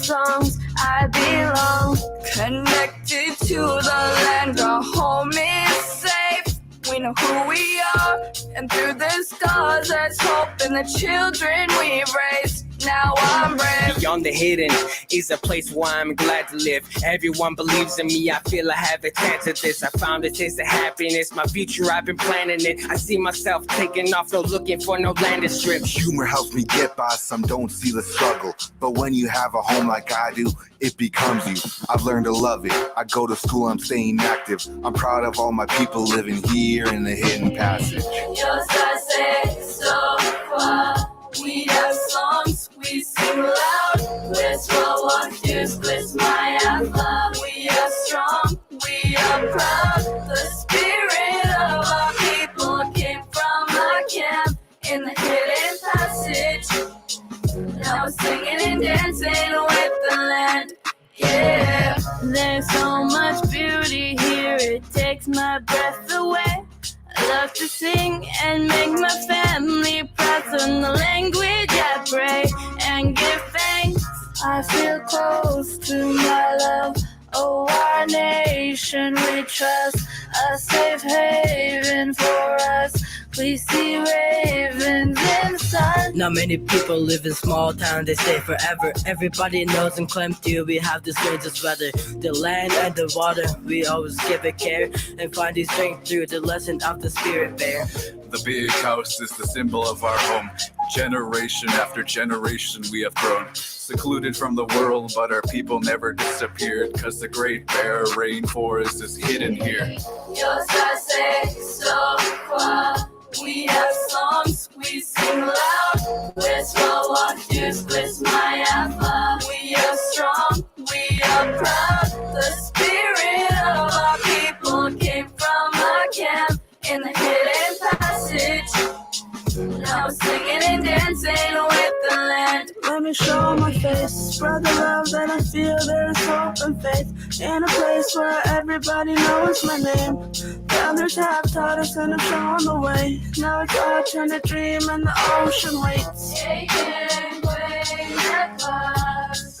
songs, I belong. Connected to the land, our home is safe. We know who we are, and through the scars there's hope in the children we raised. Now I'm brave. Beyond the hidden is a place where I'm glad to live. Everyone believes in me, I feel I have a chance at this. I found a taste of happiness, my future I've been planning it. I see myself taking off, no looking for no landing strip. Humor helps me get by, some don't see the struggle. But when you have a home like I do, it becomes you. I've learned to love it, I go to school, I'm staying active. I'm proud of all my people living here in the hidden passage. Yo sé, so far. We have songs, we sing loud. Where's what where's my love? We are strong, we are proud. The spirit of our people came from our camp in the hidden passage. Now we're singing and dancing with the land. Yeah, there's so much beauty here, it takes my breath away. I love to sing and make my family proud. So in the language I pray and give thanks. I feel close to my love. Oh, our nation we trust. A safe haven for us. We see ravens in the sun. Not many people live in small towns, they stay forever. Everybody knows in Clemson we have this greatest weather. The land and the water, we always give it care. And find the strength through the lesson of the spirit bear. The big house is the symbol of our home. Generation after generation we have grown. Secluded from the world, but our people never disappeared. Cause the Great Bear Rainforest is hidden here. Yo sé, so far. We have songs, we sing loud. Where's my love? We are strong, we are proud. The spirit of our people came from our camp in the hidden passage. Now we're singing and dancing with the land. Let me show my face, spread the love that I feel. There's hope and faith in a place where everybody knows my name. The others have taught us and have shown the way. Now it's our turn to dream and the ocean waits.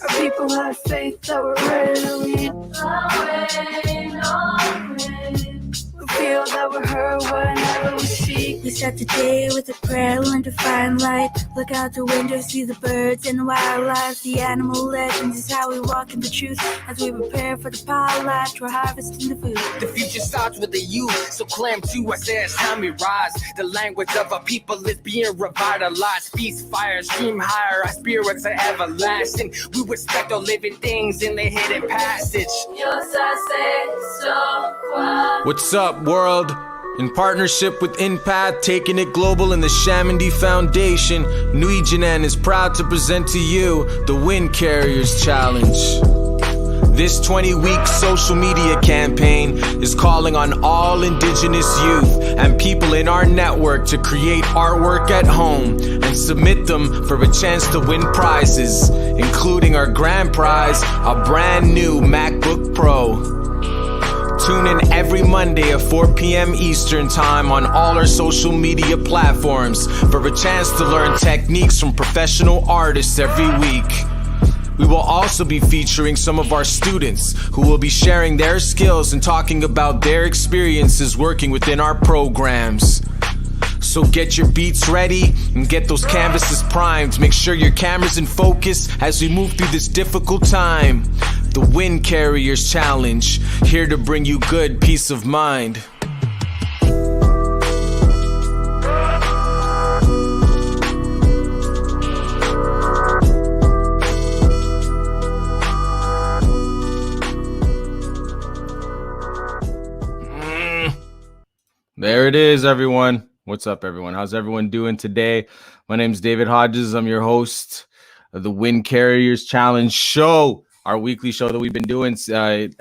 Our people have faith that we're ready to lead. We feel that we're heard whenever we speak. We start the day with a prayer, learn to find light. Look out the window, see the birds and the wildlife. The animal legends is how we walk in the truth. As we prepare for the power life, we're harvesting the food. The future starts with the youth, so clam to, I say it's time we rise. The language of our people is being revitalized. Feast fire, stream higher, our spirits are everlasting. We respect all living things in the hidden passage. What's up, world? In partnership with Impact, taking it global and the Shamandi Foundation, N'we Jinan is proud to present to you the Windcarriers Challenge. This 20-week social media campaign is calling on all Indigenous youth and people in our network to create artwork at home and submit them for a chance to win prizes, including our grand prize, a brand new MacBook Pro. Tune in every Monday at 4 p.m. Eastern Time on all our social media platforms for a chance to learn techniques from professional artists every week. We will also be featuring some of our students who will be sharing their skills and talking about their experiences working within our programs. So get your beats ready and get those canvases primed. Make sure your camera's in focus as we move through this difficult time. The Windcarriers Challenge, here to bring you good peace of mind. There it is, everyone. What's up, everyone? How's everyone doing today? My name's David Hodges. I'm your host of the Windcarriers Challenge show, our weekly show that we've been doing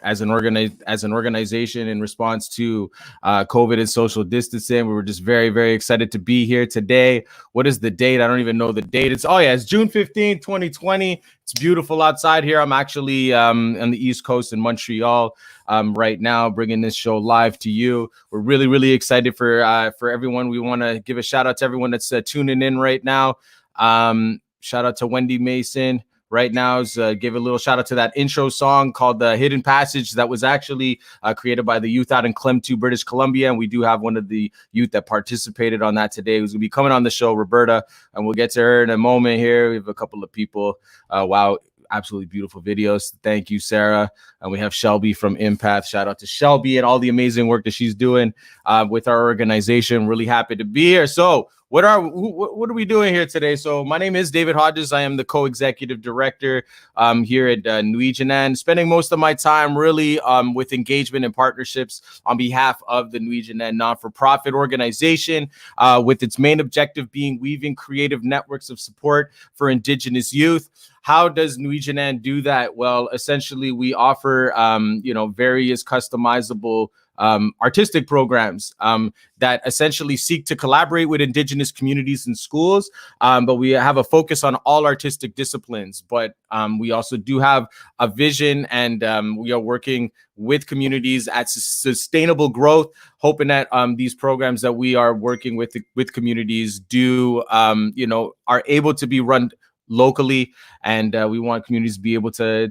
as an organization in response to COVID and social distancing. We were just very, very excited to be here today. What is the date? I don't even know the date. It's June 15th, 2020. It's beautiful outside here. I'm actually on the East Coast in Montreal right now, bringing this show live to you. We're really, really excited for everyone. We want to give a shout out to everyone that's tuning in right now. Shout out to Wendy Mason right now is give a little shout out to that intro song called The Hidden Passage that was actually created by the youth out in Clem 2, British Columbia. And we do have one of the youth that participated on that today who's going to be coming on the show, Roberta, and we'll get to her in a moment here. We have a couple of people. Wow. Absolutely beautiful videos. Thank you, Sarah. And we have Shelby from Empath. Shout out to Shelby and all the amazing work that she's doing with our organization. Really happy to be here. So what are we doing here today? So my name is David Hodges. I am the co-executive director here at N'we Jinan, spending most of my time really with engagement and partnerships on behalf of the N'we Jinan non-for-profit organization, with its main objective being weaving creative networks of support for Indigenous youth. How does N'we Jinan do that? Well, essentially, we offer, various customizable artistic programs that essentially seek to collaborate with Indigenous communities and schools. But we have a focus on all artistic disciplines. But we also do have a vision, and we are working with communities at sustainable growth, hoping that these programs that we are working with communities do, are able to be run locally, and we want communities to be able to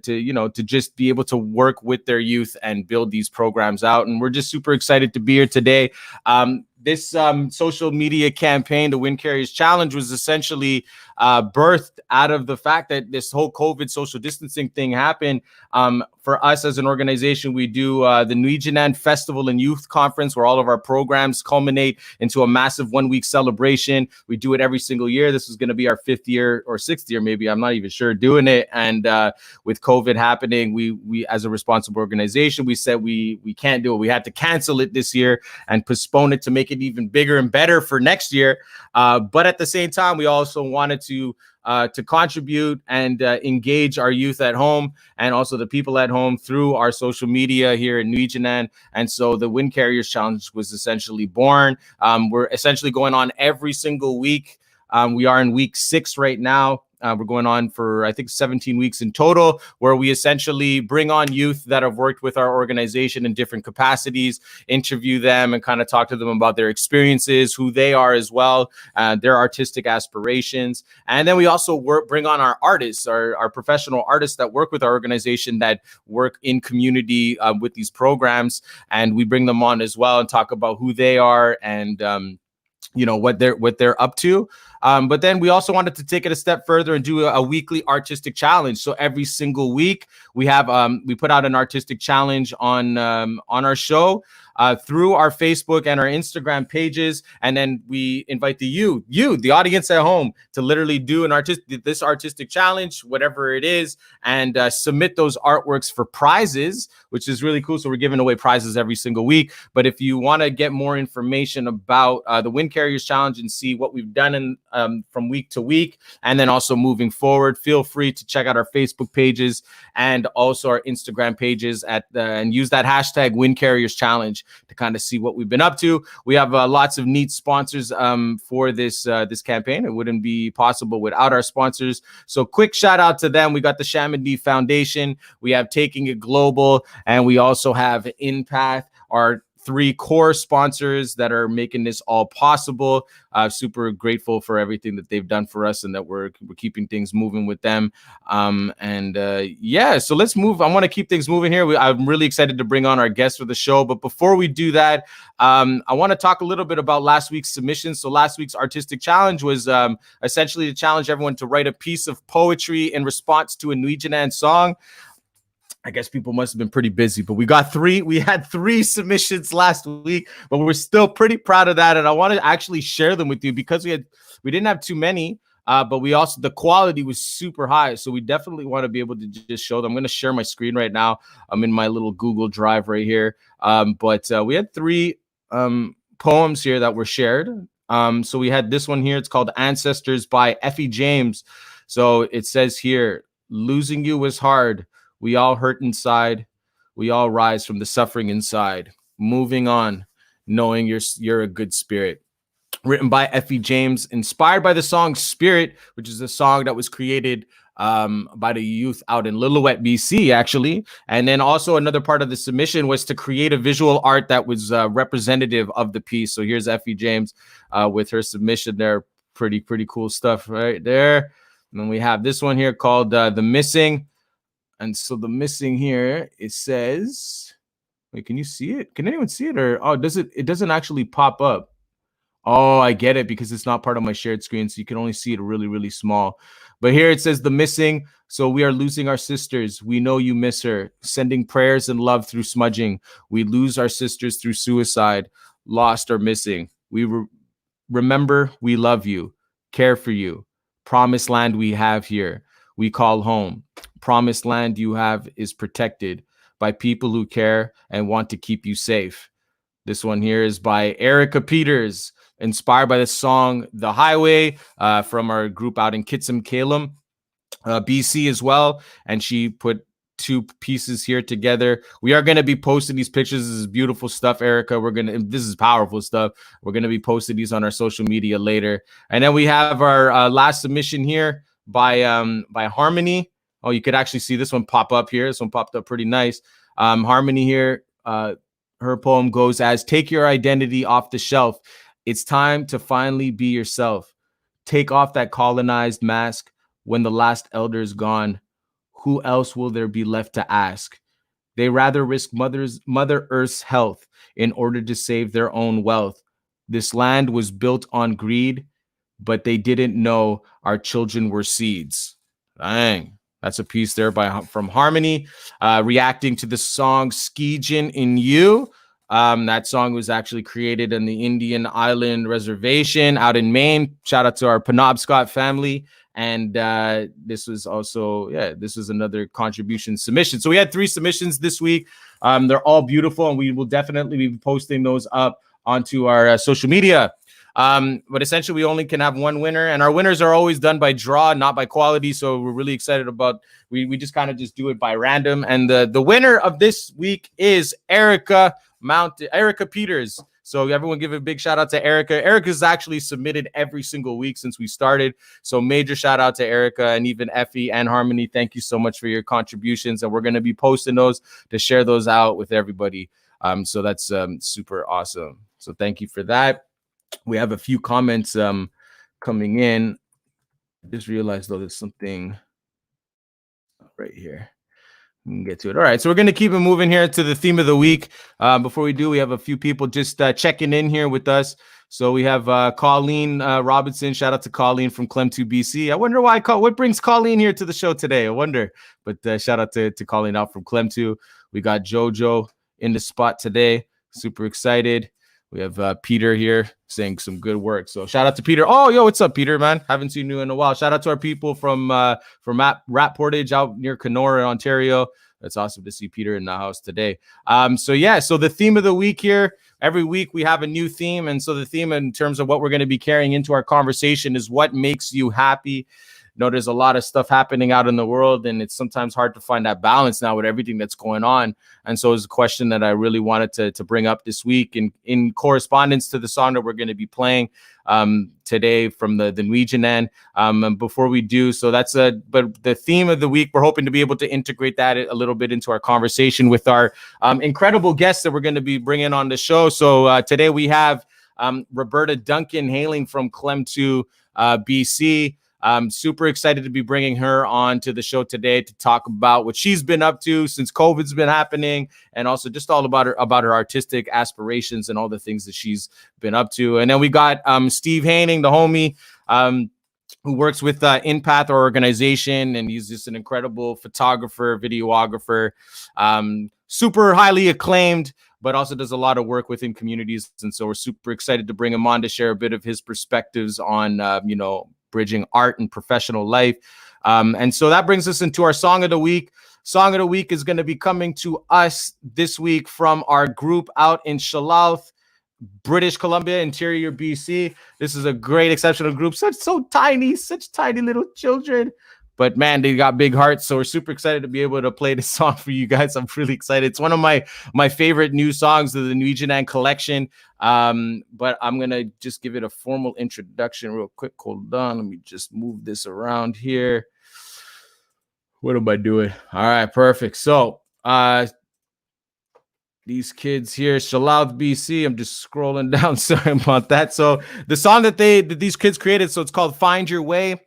just be able to work with their youth and build these programs out. And we're just super excited to be here today. This social media campaign, the Windcarriers Challenge, was essentially birthed out of the fact that this whole COVID social distancing thing happened. For us as an organization, we do the N'we Jinan Festival and Youth Conference, where all of our programs culminate into a massive 1-week celebration. We do it every single year. This is going to be our 5th year or 6th year, maybe. I'm not even sure, doing it. And with COVID happening, we as a responsible organization, we said we can't do it. We had to cancel it this year and postpone it to make it even bigger and better for next year. But at the same time, we also wanted to contribute and engage our youth at home and also the people at home through our social media here in N'we Jinan. And so the Windcarriers Challenge was essentially born. We're essentially going on every single week. We are in week 6 right now. We're going on for, I think, 17 weeks in total, where we essentially bring on youth that have worked with our organization in different capacities, interview them and kind of talk to them about their experiences, who they are as well, their artistic aspirations. And then we also bring on our artists, our professional artists that work with our organization, that work in community with these programs. And we bring them on as well and talk about who they are and what they're up to. But then we also wanted to take it a step further and do a weekly artistic challenge. So every single week we have we put out an artistic challenge on our show through our Facebook and our Instagram pages, and then we invite the audience at home, to literally do this artistic challenge, whatever it is, and submit those artworks for prizes, which is really cool. So we're giving away prizes every single week. But if you want to get more information about the Windcarriers Challenge and see what we've done from week to week, and then also moving forward, feel free to check out our Facebook pages and also our Instagram pages and use that hashtag Windcarriers Challenge to kind of see what we've been up to. We have lots of neat sponsors for this campaign. It wouldn't be possible without our sponsors. So quick shout out to them. We got the Shamandi Foundation, we have Taking It Global, and we also have Empath, our 3 core sponsors that are making this all possible. Super grateful for everything that they've done for us, and that we're keeping things moving with them. So let's move. I want to keep things moving here. I'm really excited to bring on our guests for the show. But before we do that, I want to talk a little bit about last week's submission. So last week's artistic challenge was essentially to challenge everyone to write a piece of poetry in response to a N'we Jinan song. I guess people must have been pretty busy, but we had 3 submissions last week, but we're still pretty proud of that. And I want to actually share them with you because we didn't have too many, but we also, the quality was super high. So we definitely want to be able to just show them. I'm going to share my screen right now. I'm in my little Google Drive right here. But we had 3 poems here that were shared. So we had this one here. It's called Ancestors by Effie James. So it says here, losing you was hard. We all hurt inside. We all rise from the suffering inside. Moving on, knowing you're a good spirit. Written by Effie James, inspired by the song Spirit, which is a song that was created by the youth out in Lillooet, BC, actually. And then also another part of the submission was to create a visual art that was representative of the piece. So here's Effie James with her submission there. Pretty cool stuff right there. And then we have this one here called The Missing. And so The Missing here, it says, wait, can you see it? Can anyone see it? Or, it doesn't actually pop up. Oh, I get it, because it's not part of my shared screen, so you can only see it really, really small. But here it says The Missing. So we are losing our sisters. We know you miss her. Sending prayers and love through smudging. We lose our sisters through suicide. Lost or missing. We remember we love you. Care for you. Promised land we have here. We call home. Promised land you have is protected by people who care and want to keep you safe. This one here is by Erica Peters, inspired by the song The Highway from our group out in Kitsim-Kalem, BC as well. And she put two pieces here together. We are going to be posting these pictures. This is beautiful stuff, Erica. This is powerful stuff. We're going to be posting these on our social media later. And then we have our last submission here by Harmony. Oh, you could actually see this one pop up here. This one popped up pretty nice. Harmony here, her poem goes as, take your identity off the shelf. It's time to finally be yourself. Take off that colonized mask. When the last elder is gone, who else will there be left to ask? They rather risk Mother Earth's health in order to save their own wealth. This land was built on greed, but they didn't know our children were seeds. Dang. That's a piece there from Harmony, reacting to the song Skijin in You. That song was actually created in the Indian Island Reservation out in Maine. Shout out to our Penobscot family. And this was also, this was another contribution submission. So we had 3 submissions this week. They're all beautiful, and we will definitely be posting those up onto our social media. But essentially, we only can have one winner, and our winners are always done by draw, not by quality. So we're really excited about, we just kind of just do it by random. And the winner of this week is Erica Peters. So everyone give a big shout out to Erica. Erica's actually submitted every single week since we started. So major shout out to Erica, and even Effie and Harmony. Thank you so much for your contributions. And we're going to be posting those to share those out with everybody. So that's super awesome. So thank you for that. We have a few comments coming in. I just realized, though, there's something right here. We can get to it. All right, so we're going to keep it moving here to the theme of the week. Before we do, we have a few people just checking in here with us. So we have Colleen Robinson. Shout out to Colleen from Clem 2 BC. I wonder what brings Colleen here to the show today. I wonder. But shout out to Colleen out from Clem 2. We got Jojo in the spot today. Super excited. We have Peter here saying some good work. So shout out to Peter. Oh, yo, what's up, Peter, man? Haven't seen you in a while. Shout out to our people from Rat Portage out near Kenora, Ontario. It's awesome to see Peter in the house today. So the theme of the week here, every week we have a new theme. And so the theme in terms of what we're going to be carrying into our conversation is what makes you happy. There's a lot of stuff happening out in the world, and it's sometimes hard to find that balance now with everything that's going on. And so it's a question that I really wanted to bring up this week in correspondence to the song that we're going to be playing today from the N'we Jinan. And before we do, so but the theme of the week, we're hoping to be able to integrate that a little bit into our conversation with our incredible guests that we're going to be bringing on the show. So today we have Roberta Duncan hailing from Clem 2 BC. I'm super excited to be bringing her on to the show today to talk about what she's been up to since COVID's been happening, and also just all about her artistic aspirations and all the things that she's been up to. And then we got Steve Haining, the homie, who works with Impact, our organization, and he's just an incredible photographer, videographer, super highly acclaimed, but also does a lot of work within communities. And so we're super excited to bring him on to share a bit of his perspectives on, bridging art and professional life. And so that brings us into our Song of the Week. Song of the Week is going to be coming to us this week from our group out in Shallouth, British Columbia, Interior BC. This is a great, exceptional group. Such tiny little children. But man, they got big hearts. So we're super excited to be able to play this song for you guys. I'm really excited. It's one of my favorite new songs of the N'we Jinan collection. But I'm going to just give it a formal introduction real quick. Hold on. Let me just move this around here. What am I doing? All right, perfect. So these kids here, Shallouth, BC. I'm just scrolling down. Sorry about that. So the song that these kids created, so it's called Find Your Way.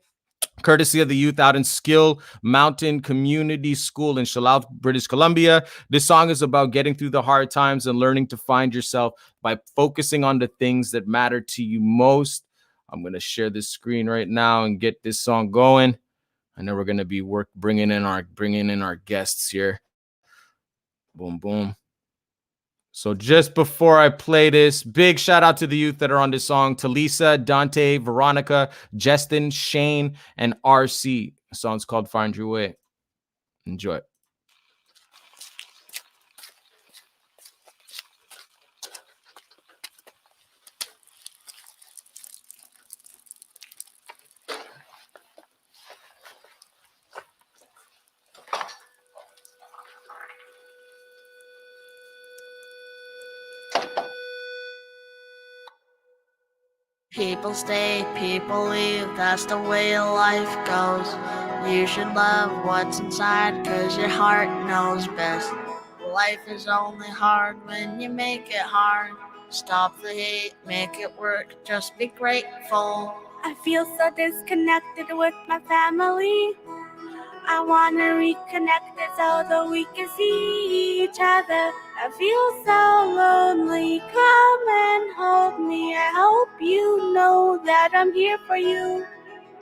courtesy of the youth out in Skill Mountain Community School in Shallout, British Columbia. This song is about getting through the hard times and learning to find yourself by focusing on the things that matter to you most. I'm going to share this screen right now and get this song going. I know we're going to be bringing in our guests here. Boom, boom. So just before I play this, big shout out to the youth that are on this song: Talisa, Dante, Veronica, Justin, Shane, and RC. The song's called Find Your Way. Enjoy it. People stay, people leave, that's the way life goes. You should love what's inside, cause your heart knows best. Life is only hard when you make it hard. Stop the hate, make it work, just be grateful. I feel so disconnected with my family. I wanna reconnect it so that we can see each other. I feel so lonely, come and hold me. I hope you know that I'm here for you.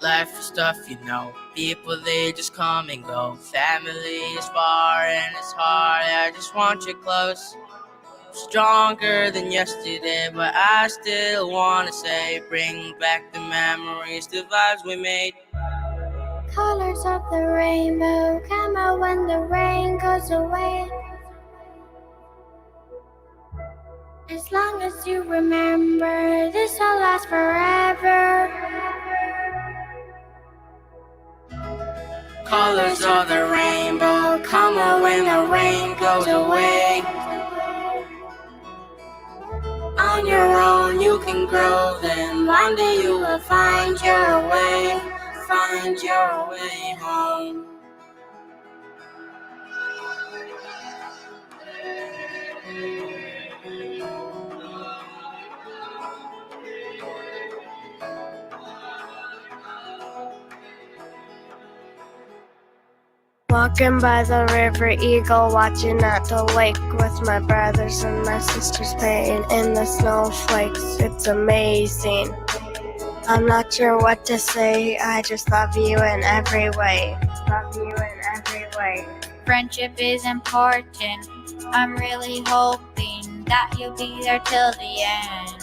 Life is tough, you know. People, they just come and go. Family is far and it's hard. I just want you close. Stronger than yesterday, but I still wanna say, bring back the memories, the vibes we made. Colors of the rainbow come out when the rain goes away. As long as you remember, this will last forever. Colors of the rainbow come out when the rain goes away. On your own you can grow, then one day you will find your way. Find your way home. Walking by the river Eagle, watching at the lake with my brothers and my sisters playing in the snowflakes. It's amazing. I'm not sure what to say, I just love you in every way. Love you in every way. Friendship is important. I'm really hoping that you'll be there till the end.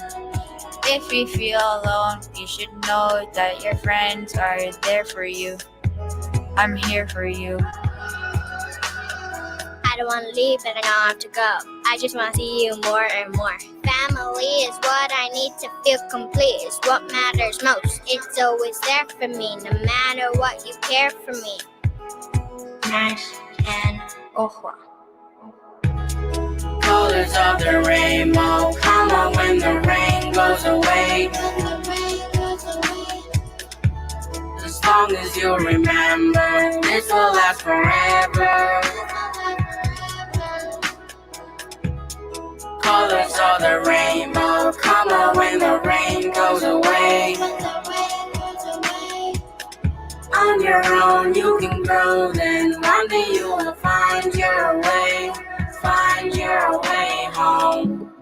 If you feel alone, you should know that your friends are there for you. I'm here for you. I don't want to leave, but I know I have to go. I just want to see you more and more. Family is what I need to feel complete. It's what matters most. It's always there for me, no matter what you care for me. Nice and ohwa. Colors of the rainbow come out when the rain goes away. As long as you remember, this will last forever. Colors of the rainbow come out when the rain goes away. On your own you can grow, then one day you will find your way. Find your way home.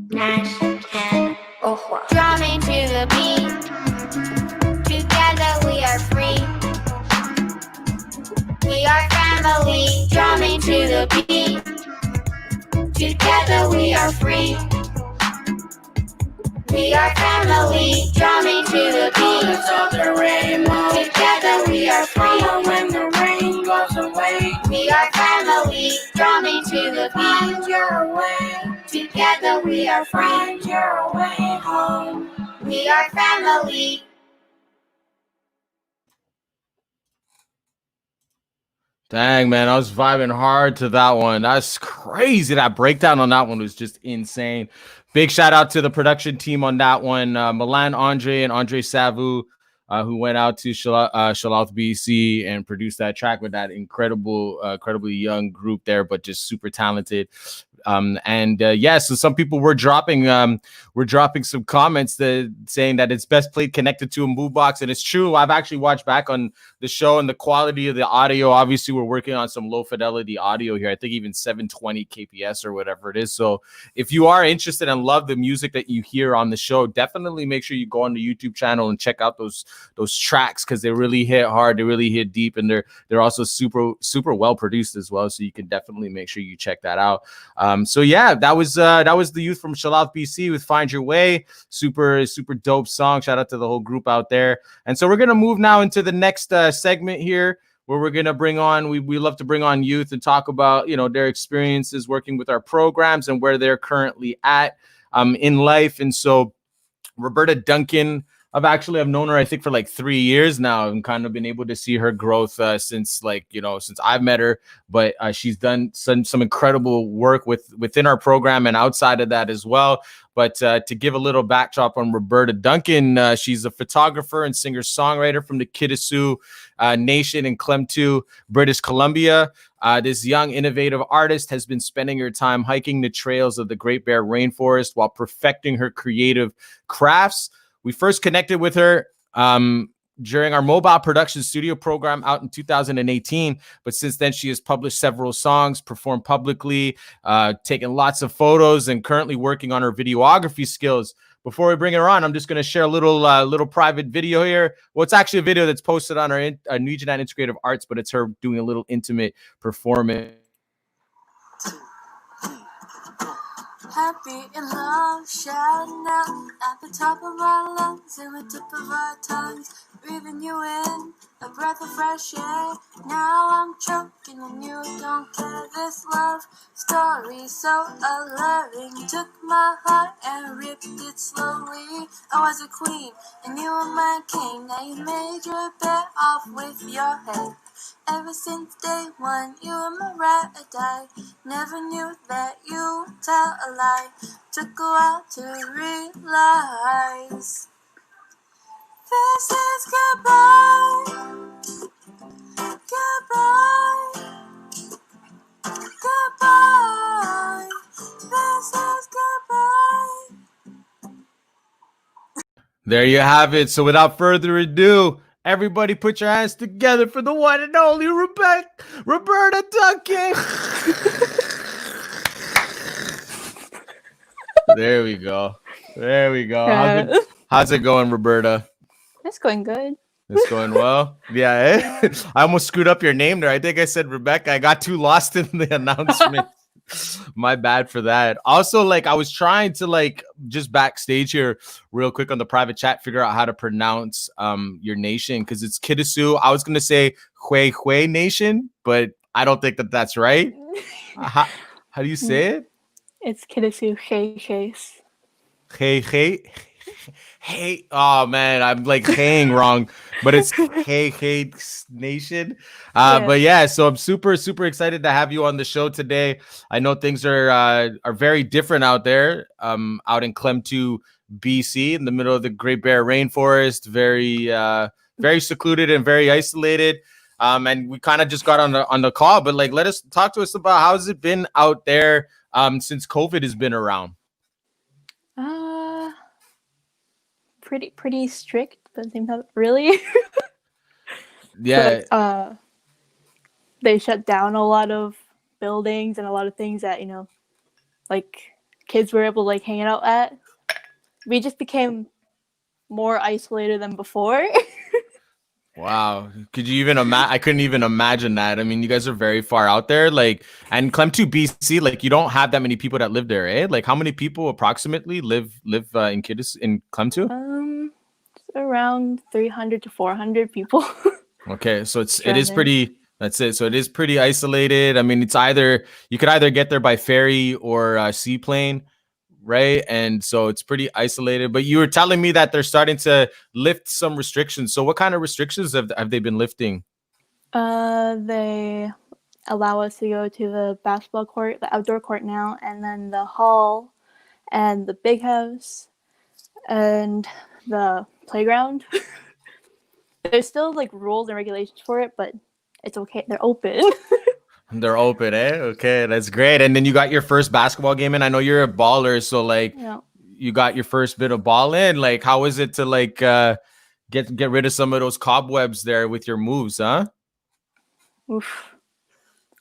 Nice and ohwa. Drumming to the beat. Together we are free. We are family. Drumming to the beat. Together we are free. We are family. Drumming to the beat. Colors of the rainbow. Together we are free. When the rain goes away. We are family. Drumming to the Find beat. your way. Together we are free. Find your way home. We are family. Dang, man, I was vibing hard to that one. That's crazy. That breakdown on that one was just insane. Big shout out to the production team on that one. Milan Andre and Andre Savu, who went out to Shallout, BC and produced that track with that incredibly young group there, but just super talented. So some people were dropping some comments saying that it's best played connected to a move box, and it's true. I've actually watched back on the show, and the quality of the audio, obviously we're working on some low fidelity audio here. I think even 720 kps or whatever it is. So if you are interested and love the music that you hear on the show, definitely make sure you go on the YouTube channel and check out those tracks, because they really hit hard, they really hit deep, and they're also super well produced as well. So you can definitely make sure you check that out. That was the youth from Shalal, BC with Find Your Way. Super dope song. Shout out to the whole group out there. And so we're gonna move now into the next segment here, where we're gonna bring on, we love to bring on youth and talk about, you know, their experiences working with our programs and where they're currently at in life. And so Roberta Duncan, I've known her, I think, for like 3 years now, and kind of been able to see her growth since I've met her. But she's done some incredible work within our program and outside of that as well. But to give a little backdrop on Roberta Duncan, she's a photographer and singer-songwriter from the Kitasoo Nation in Klemtu, British Columbia. This young, innovative artist has been spending her time hiking the trails of the Great Bear Rainforest while perfecting her creative crafts. We first connected with her during our mobile production studio program out in 2018. But since then, she has published several songs, performed publicly, taken lots of photos, and currently working on her videography skills. Before we bring her on, I'm just going to share a little private video here. Well, it's actually a video that's posted on our N'we Jinan Integrative Arts, but it's her doing a little intimate performance. Happy in love, shouting out at the top of our lungs and the tip of our tongues, breathing you in, a breath of fresh air. Now I'm choking and you don't care. This love story so alluring took my heart and ripped it slowly. I was a queen and you were my king. Now you made your bet off with your head. Ever since day one, you were my ride or die. Never knew that you tell a lie. Took a while to realize. This is goodbye. Goodbye. Goodbye. This is goodbye. There you have it. So without further ado, everybody put your hands together for the one and only Roberta Duncan. There we go. How's it going, Roberta? It's going good. It's going well. Yeah, eh? I almost screwed up your name there. I think I said Rebecca. I got too lost in the announcement. My bad for that. Also, I was trying to just backstage here real quick on the private chat, figure out how to pronounce your nation, because it's Kitasoo. I was gonna say Hue Nation, but I don't think that's right. How do you say it? It's Kitasoo Chase. Hey, oh man, I'm haying wrong, but it's hey Nation. But yeah, so I'm super excited to have you on the show today. I know things are very different out there, out in Klemtu, BC, in the middle of the Great Bear Rainforest, very secluded and very isolated. And we kind of just got on the call, but talk to us about how's it been out there since COVID has been around. Pretty strict, but not really. Yeah. But, they shut down a lot of buildings and a lot of things that kids were able to hang out at. We just became more isolated than before. Wow. Could you even imagine? I couldn't even imagine that. I mean, you guys are very far out there, and Klemtu, BC, you don't have that many people that live there, eh? How many people approximately live in Klemtu? Around 300 to 400 people. Okay, so it is pretty. That's it. So it is pretty isolated. I mean, you could either get there by ferry or seaplane, right? And so it's pretty isolated. But you were telling me that they're starting to lift some restrictions. So what kind of restrictions have they been lifting? They allow us to go to the basketball court, the outdoor court now, and then the hall and the big house and the playground. There's still rules and regulations for it, but it's okay. They're open. They're open, eh? Okay, that's great. And then you got your first basketball game in. I know you're a baller, so like Yeah. you got your first bit of ball in. Like, how is it to like get rid of some of those cobwebs there with your moves, huh? Oof.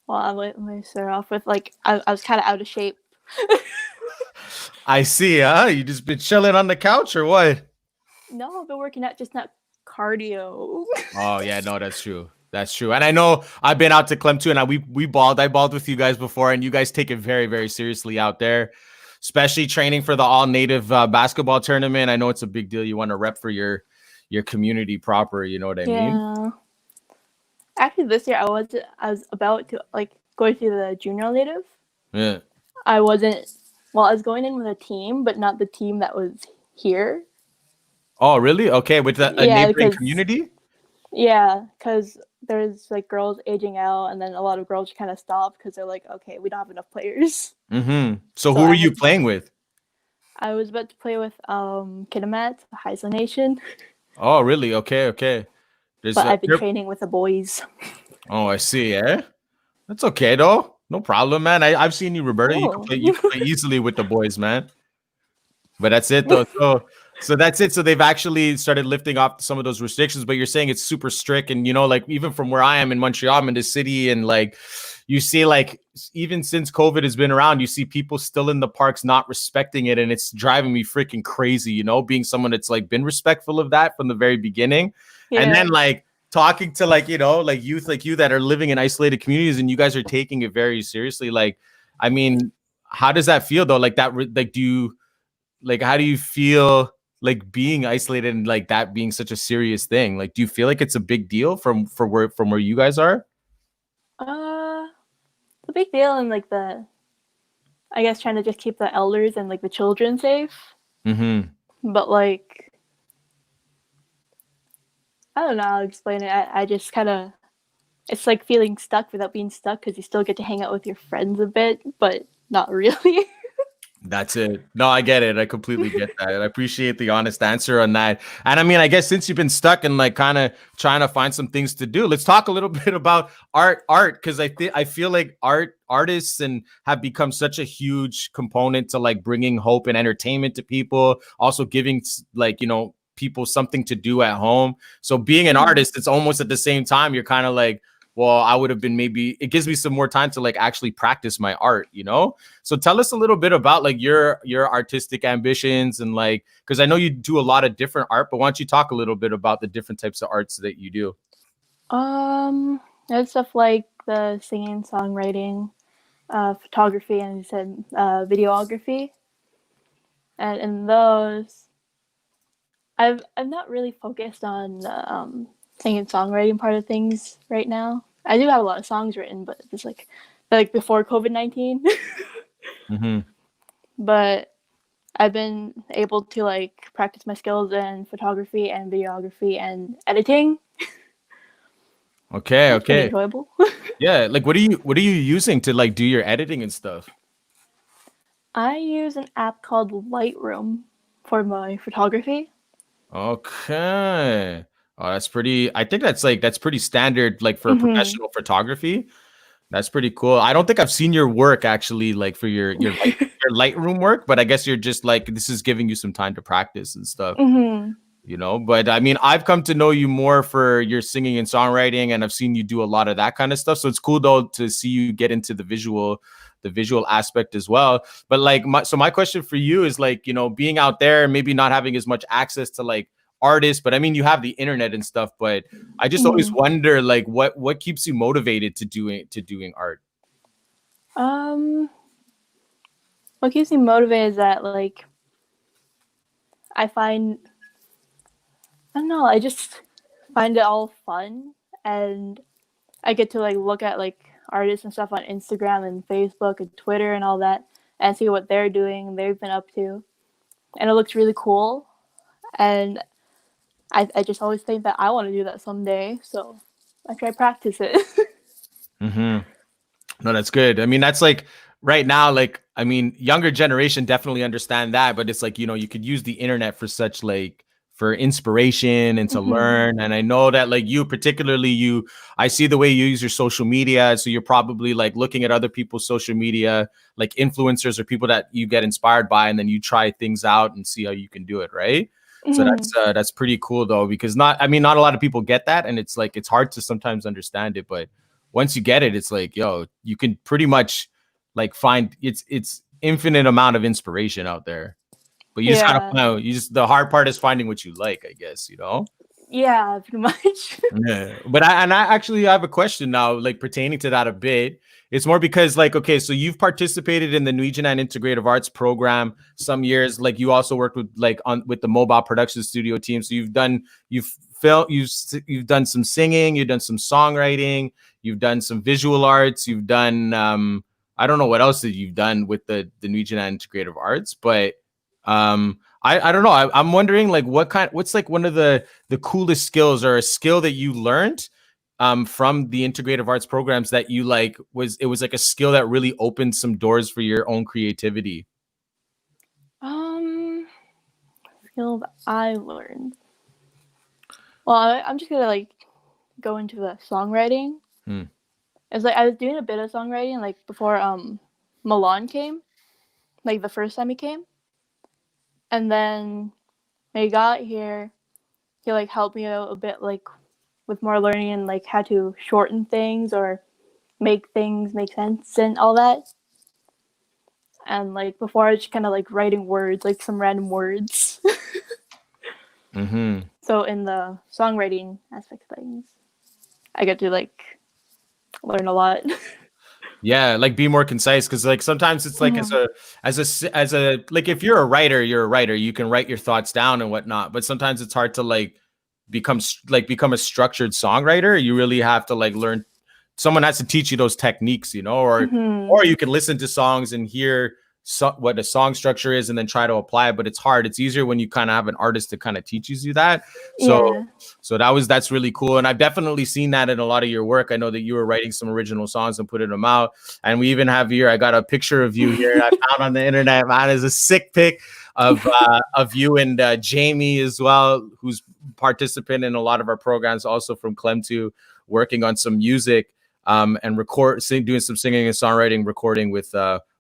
Well, let me start off with like I was kind of out of shape. I see, huh? You just been chilling on the couch or what? No, I've been working out, just not cardio. Oh yeah, no, that's true. That's true. And I know I've been out to Clem too, and we balled. I balled with you guys before, and you guys take it very, very seriously out there, especially training for the all native basketball tournament. I know it's a big deal. You want to rep for your community proper. You know what I mean? Yeah. Actually, this year I was about to like go to the junior native. Yeah. I wasn't. Well, I was going in with a team, but not the team that was here. Oh, really? Okay, with a neighboring because- community? Yeah, because there's like girls aging out, and then a lot of girls kind of stop because they're like, okay, we don't have enough players. Mm-hmm. So So who I were you had to- playing with? I was about to play with Kinamat, the Haisla Nation, Oh, really? Okay, okay. There's but I've been you're- training with the boys. Oh, I see. Eh? That's okay though. No problem, man. I've seen you, Roberta. Oh. You can play easily with the boys, man. But that's it though. So that's it. So they've actually started lifting off some of those restrictions, but you're saying it's super strict. And you know, like even from where I am in Montreal, I'm in the city, and like you see, like even since COVID has been around, you see people still in the parks not respecting it, and it's driving me freaking crazy, you know, being someone that's like been respectful of that from the very beginning. And Yeah. then like talking to like, you know, like youth like you that are living in isolated communities, and you guys are taking it very seriously. Like, I mean, how does that feel though? Like that, like, do you like, how do you feel like being isolated and like that being such a serious thing? Like, do you feel like it's a big deal from where you guys are? It's a big deal, and like I guess trying to just keep the elders and like the children safe. Mm-hmm. But like, I don't know how to explain it. I just kind of, it's like feeling stuck without being stuck because you still get to hang out with your friends a bit, but not really. That's it. No, I get it. I completely get that. And I appreciate the honest answer on that. And I mean, I guess since you've been stuck and like kind of trying to find some things to do, let's talk a little bit about art, because I feel like artists and have become such a huge component to like bringing hope and entertainment to people, also giving like, you know, people something to do at home. So being an artist, it's almost at the same time, you're kind of like, well, I would have been maybe it gives me some more time to like actually practice my art, you know? So tell us a little bit about like your artistic ambitions and like, because I know you do a lot of different art, but why don't you talk a little bit about the different types of arts that you do? There's stuff like the singing, songwriting, photography, and you said videography. And in those, I'm not really focused on the singing, songwriting part of things right now. I do have a lot of songs written, but it's like before COVID-19. Mm-hmm. But I've been able to like practice my skills in photography and videography and editing. Okay, It's pretty okay. enjoyable. Yeah, like what are you using to like do your editing and stuff? I use an app called Lightroom for my photography. Okay. Oh, that's pretty. I think that's pretty standard, like for Mhm. professional photography. That's pretty cool. I don't think I've seen your work actually, like for your your Lightroom work, but I guess you're just like this is giving you some time to practice and stuff, Mm-hmm. you know. But I mean, I've come to know you more for your singing and songwriting, and I've seen you do a lot of that kind of stuff. So it's cool though to see you get into the visual aspect as well. But like, my question for you is like, you know, being out there, maybe not having as much access to like artists, but I mean, you have the internet and stuff. But I just always wonder, like, what keeps you motivated to doing art? What keeps me motivated is that like I don't know, I just find it all fun, and I get to like look at like artists and stuff on Instagram and Facebook and Twitter and all that and see what they're doing and they've been up to. And it looks really cool. And I just always think that I want to do that someday. So I try to practice it. Mm-hmm. No, that's good. I mean, that's like right now, like, I mean, younger generation definitely understand that, but it's like, you know, you could use the internet for such for inspiration and to learn. And I know that like you particularly, I see the way you use your social media. So you're probably like looking at other people's social media, like influencers or people that you get inspired by, and then you try things out and see how you can do it, right? So that's pretty cool though, because not a lot of people get that, and it's like it's hard to sometimes understand it, but once you get it, it's like, yo, you can pretty much like find it's infinite amount of inspiration out there. But you just gotta find, the hard part is finding what you like, I guess, you know? Yeah, pretty much. Yeah. But I actually have a question now, like pertaining to that a bit. It's more because like, okay, so you've participated in the N'we Jinan Integrative Arts program some years. Like you also worked with with the mobile production studio team. So you've done some singing, you've done some songwriting, you've done some visual arts, you've done I don't know what else that you've done with the N'we Jinan Integrative Arts, but I don't know. I'm wondering like what's like one of the coolest skills or a skill that you learned from the integrative arts programs that you like was like a skill that really opened some doors for your own creativity? Skill that I learned. Well, I'm just gonna like go into the songwriting. It's like I was doing a bit of songwriting like before Milan came, like the first time he came. And then when he got here, he like helped me out a bit like with more learning and like how to shorten things or make things make sense and all that. And like before I was just kind of like writing words, like some random words. So in the songwriting aspect of things, I get to like learn a lot. Yeah, like be more concise, because like sometimes it's like as a like if you're a writer, you can write your thoughts down and whatnot, but sometimes it's hard to like become a structured songwriter. You really have to like learn, someone has to teach you those techniques, you know, or you can listen to songs and hear what a song structure is and then try to apply it, but it's hard. It's easier when you kind of have an artist that kind of teaches you that. So that's really cool, and I've definitely seen that in a lot of your work. I know that you were writing some original songs and putting them out, and we even have here, I got a picture of you here I found on the internet, man. It's a sick pic of you and Jamie as well, who's participant in a lot of our programs, also from Clem 2, working on some music and doing some singing and songwriting, recording with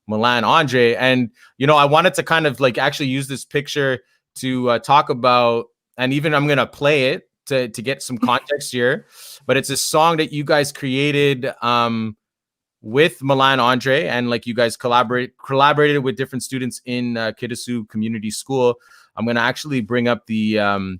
Milan Andre. And you know, I wanted to kind of like actually use this picture to talk about, and even I'm gonna play it to get some context here, but it's a song that you guys created with Milan Andre, and like you guys collaborated with different students in Kidasu Community School. I'm gonna actually bring up the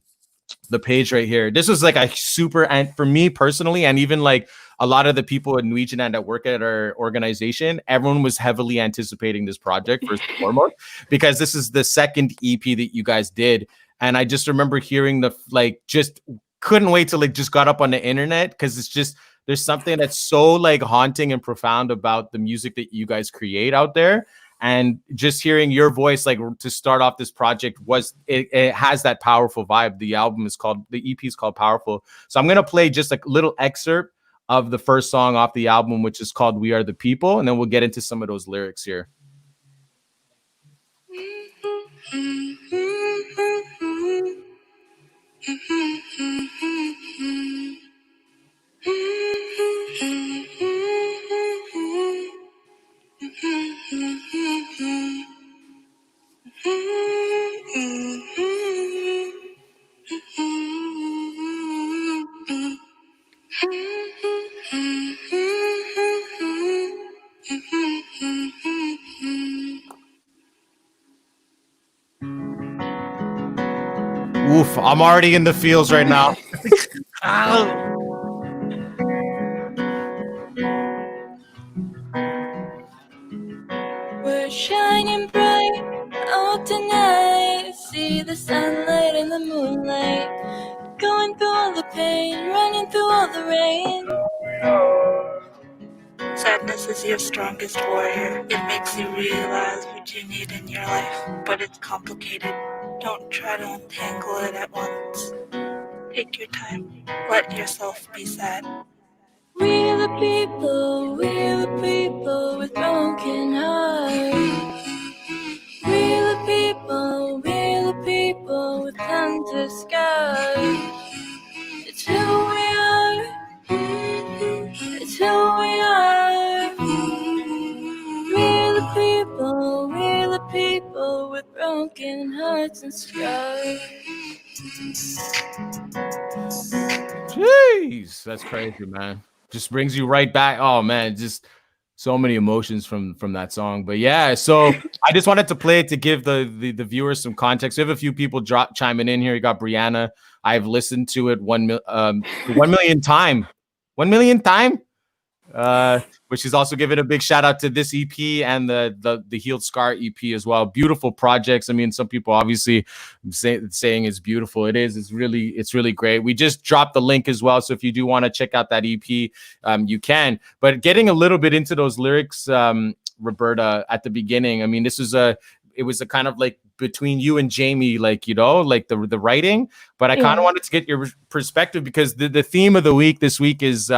page right here. This was like a super, and for me personally, and even like a lot of the people in N'we Jinan that work at our organization, everyone was heavily anticipating this project first and foremost, because this is the second EP that you guys did. And I just remember hearing just couldn't wait till it just got up on the internet, because it's just, there's something that's so like haunting and profound about the music that you guys create out there. And just hearing your voice, like to start off this project, it has that powerful vibe. The EP is called Powerful. So I'm gonna play just a little excerpt of the first song off the album, which is called We Are the People, and then we'll get into some of those lyrics here. Oof, I'm already in the feels right now. We're shining bright out tonight. See the sunlight and the moonlight, going through all the pain, running through all the rain. Sadness is your strongest warrior. It makes you realize what you need in your life, but it's complicated. Don't try to untangle it at once. Take your time. Let yourself be sad. We're the people with broken hearts. We're the people with time to sky. It's who we are. It's who we are. We're the people with broken hearts and scars. Jeez, that's crazy, man. Just brings you right back. Oh man, just so many emotions from that song. But yeah, so I just wanted to play it to give the viewers some context. We have a few people chiming in here. You got Brianna. I've listened to it 1 million time. 1 million time. But she's also giving a big shout out to this EP and the Healed Scar EP as well. Beautiful projects. I mean, some people obviously saying it's beautiful. It is. It's really great. We just dropped the link as well, so if you do want to check out that EP, you can. But getting a little bit into those lyrics, Roberta, at the beginning. I mean, it was a kind of like between you and Jamie, like, you know, like the writing. But I kind of wanted to get your perspective because the theme of the week this week is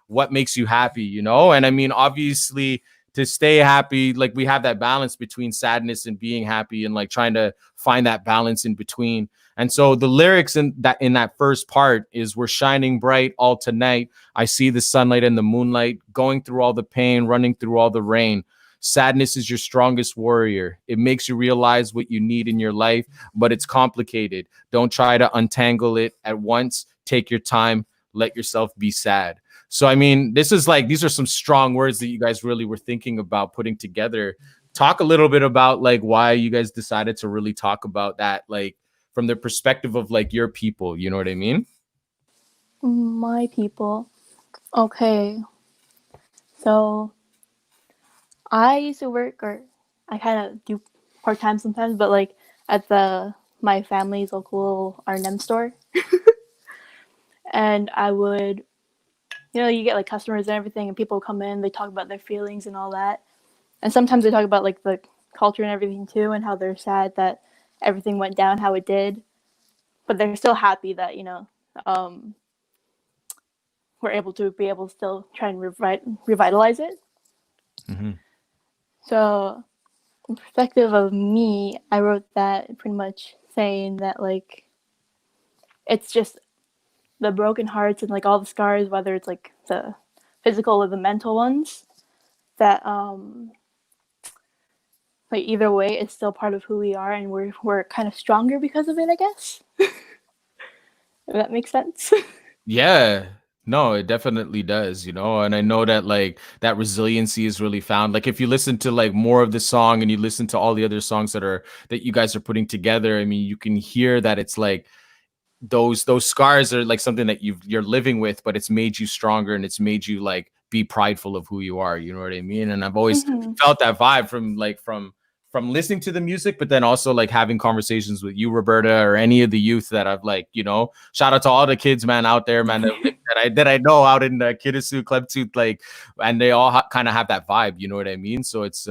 what makes you happy, you know? And I mean, obviously to stay happy, like we have that balance between sadness and being happy and like trying to find that balance in between. And so the lyrics in that first part is, we're shining bright all tonight. I see the sunlight and the moonlight, going through all the pain, running through all the rain. Sadness is your strongest warrior. It makes you realize what you need in your life, but it's complicated. Don't try to untangle it at once. Take your time. Let yourself be sad. So, I mean, these are some strong words that you guys really were thinking about putting together. Talk a little bit about like why you guys decided to really talk about that, like from the perspective of like your people, you know what I mean? My people. Okay. So I used to work, or I kind of do part-time sometimes, but like at my family's local R&M store. And I would, you know, you get like customers and everything, and people come in, they talk about their feelings and all that. And sometimes they talk about like the culture and everything too, and how they're sad that everything went down how it did. But they're still happy that, you know, we're able to still try and revitalize it. Mm-hmm. So, in perspective of me, I wrote that pretty much saying that like it's just the broken hearts and like all the scars, whether it's like the physical or the mental ones, that like either way, it's still part of who we are, and we're kind of stronger because of it, I guess. If that makes sense. Yeah. No, it definitely does, you know, and I know that like that resiliency is really found. Like if you listen to like more of the song and you listen to all the other songs that you guys are putting together, I mean, you can hear that it's like those scars are like something that you're living with, but it's made you stronger and it's made you like be prideful of who you are, you know what I mean? And I've always felt that vibe from listening to the music, but then also like having conversations with you, Roberta, or any of the youth that I've like, you know, shout out to all the kids, man, out there, man, that I know out in Kidasu, Klebtooth, like, and they all kind of have that vibe, you know what I mean? So it's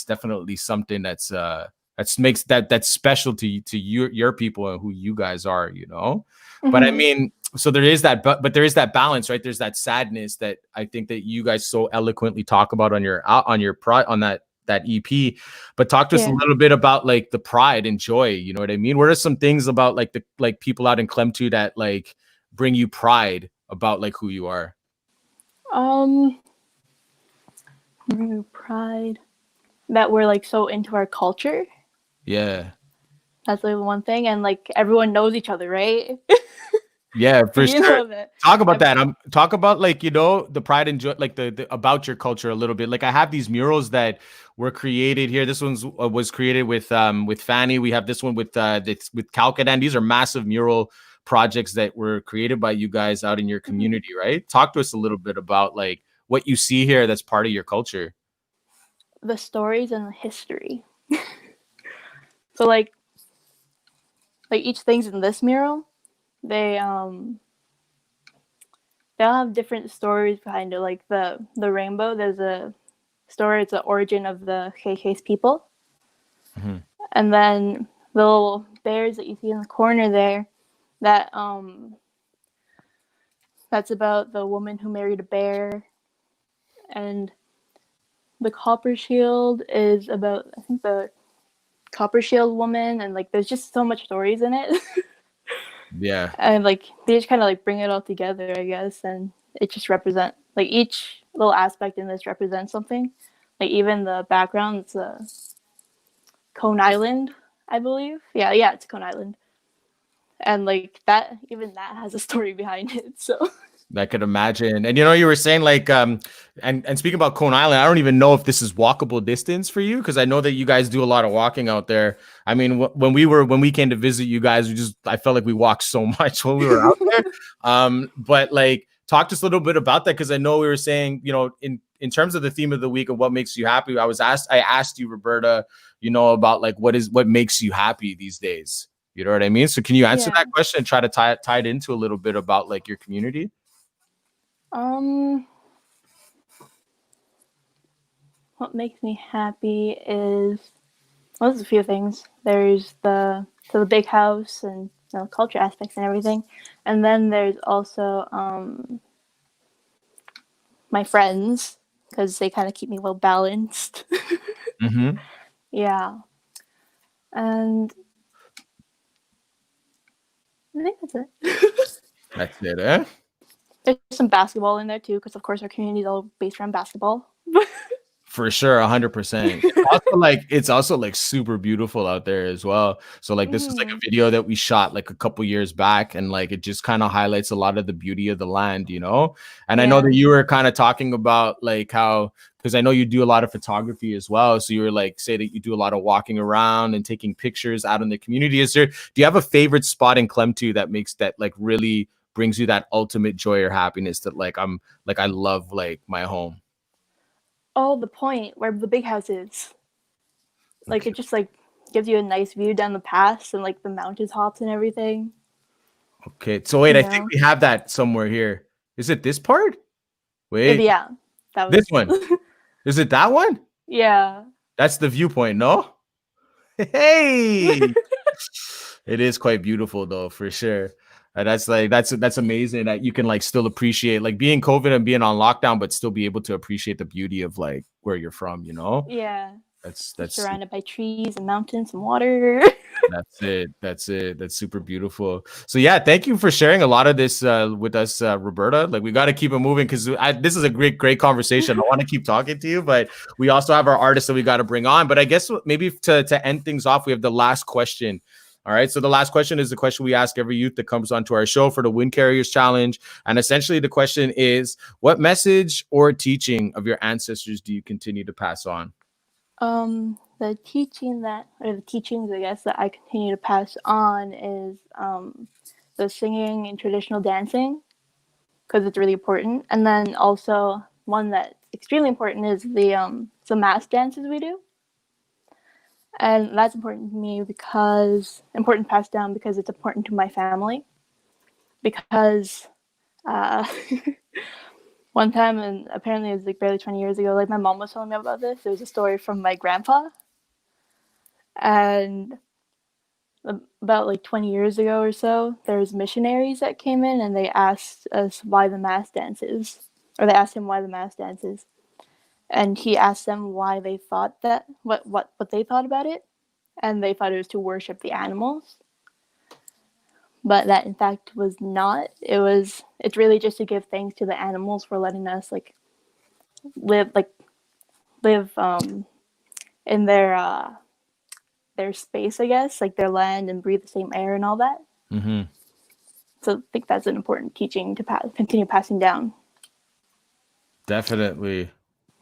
definitely something that's makes that's special to your people and who you guys are, you know. But I mean, so there is that, but there is that balance, right? There's that sadness that I think that you guys so eloquently talk about on that EP. But talk to us a little bit about like the pride and joy, you know what I mean? What are some things about like the people out in Klebtooth that like bring you pride about like who you are? Pride that we're like so into our culture. Yeah, that's like one thing, and like everyone knows each other, right? Yeah, for sure. Talk about that. Talk about like, you know, the pride and joy, like the about your culture a little bit. Like I have these murals that were created here. This one's was created with Fanny. We have this one with Calcadan. These are massive mural projects that were created by you guys out in your community, right? Talk to us a little bit about like what you see here that's part of your culture. The stories and the history. So like each thing's in this mural, they all have different stories behind it. Like the rainbow, there's a story, it's the origin of the KK's people. And then the little bears that you see in the corner there, that's about the woman who married a bear. And the copper shield is about, I think, the copper shield woman, and like there's just so much stories in it. Yeah. And like they just kind of like bring it all together, I guess, and it just represent like each little aspect in this represents something. Like even the background, it's a Cone Island, I believe. Yeah, it's Cone Island, and like that, even that has a story behind it. So I could imagine. And you were saying like and speaking about Cone Island, I don't even know if this is walkable distance for you, because I know that you guys do a lot of walking out there. I mean, when we came to visit you guys, I felt like we walked so much when we were out there. But like talk to us a little bit about that, because I know we were saying, in terms of the theme of the week of what makes you happy, I asked you, Roberta, about like what makes you happy these days. You know what I mean? So can you answer that question and try to tie it into a little bit about like your community? What makes me happy is, well, there's a few things. There's the big house and culture aspects and everything, and then there's also my friends, because they kind of keep me well balanced. Mm-hmm. Yeah, and I think that's it. That's it, eh? There's some basketball in there too, because of course our community is all based around basketball. For sure, 100%. It's also like super beautiful out there as well. So like this is like a video that we shot like a couple years back, and like it just kind of highlights a lot of the beauty of the land, And I know that you were kind of talking about like how, because I know you do a lot of photography as well. So you were like, say that you do a lot of walking around and taking pictures out in the community. Do you have a favorite spot in Clemtu that makes that like really brings you that ultimate joy or happiness that like I love like my home? Oh, the point where the big house is. Like it just like gives you a nice view down the pass and like the mountain tops and everything. Okay, so wait, I think we have that somewhere here. Is it this part? Wait. Yeah. That was... This one. Is it that one? Yeah. That's the viewpoint, no? Hey. It is quite beautiful though, for sure. That's amazing that you can like still appreciate like being COVID and being on lockdown, but still be able to appreciate the beauty of like where you're from, Yeah. That's surrounded by trees and mountains and water. That's it. That's super beautiful. So yeah, thank you for sharing a lot of this with us, Roberta. Like we got to keep it moving, because this is a great conversation. I want to keep talking to you, but we also have our artists that we got to bring on. But I guess maybe to end things off, we have the last question. All right. So the last question is the question we ask every youth that comes onto our show for the Windcarriers Challenge. And essentially the question is, what message or teaching of your ancestors do you continue to pass on? The teachings, I guess, that I continue to pass on is the singing and traditional dancing, because it's really important. And then also one that's extremely important is the mass dances we do. And that's important to me important to pass down because it's important to my family. Because one time, and apparently it was like barely 20 years ago, like my mom was telling me about this. There was a story from my grandpa. And about like 20 years ago or so, there was missionaries that came in and they asked us why the mass dances, or they asked him why the mass dances. And he asked them why they thought that, what they thought about it. And they thought it was to worship the animals. But that in fact was not. It's really just to give thanks to the animals for letting us like live in their space, I guess, like their land, and breathe the same air and all that. Mm-hmm. So I think that's an important teaching to continue passing down. Definitely.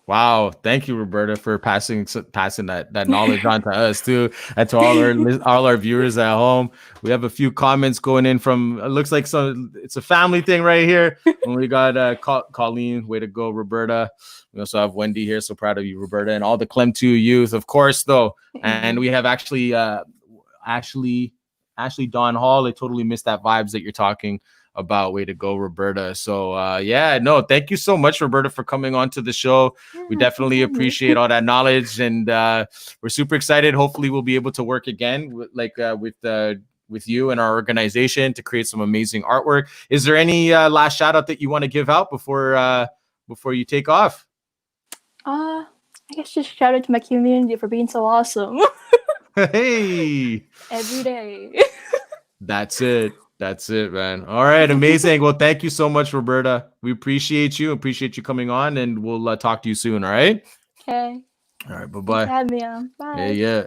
Wow, thank you, Roberta, for passing that knowledge on to us too, and to all our viewers at home. We have a few comments going in from. It looks like it's a family thing right here. And we got Colleen, way to go, Roberta. We also have Wendy here, so proud of you, Roberta, and all the Clemtu youth, of course, though. And we have Ashley Dawn Hall. I totally missed that vibes that you're talking about. Way to go, Roberta. So thank you so much, Roberta, for coming on to the show. We definitely appreciate all that knowledge, and we're super excited. Hopefully we'll be able to work again with you and our organization to create some amazing artwork. Is there any last shout out that you want to give out before you take off? I guess just shout out to my community for being so awesome. Hey, every day. That's it. That's it, man. All right, amazing. Well, thank you so much, Roberta. We appreciate you. Appreciate you coming on, and we'll talk to you soon. All right. Okay. All right. Bye Thanks bye. for having me on. Bye. Yeah, yeah.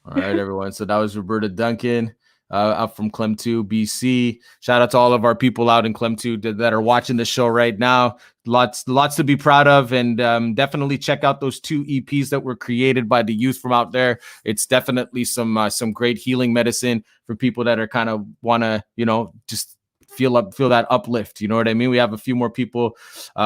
All right, everyone. So that was Roberta Duncan, up from Clem2, BC. Shout out to all of our people out in Clem2 that are watching the show right now. Lots to be proud of, and definitely check out those 2 EPs that were created by the youth from out there. It's definitely some great healing medicine for people that are kind of want to, just feel that uplift. You know what I mean? We have a few more people.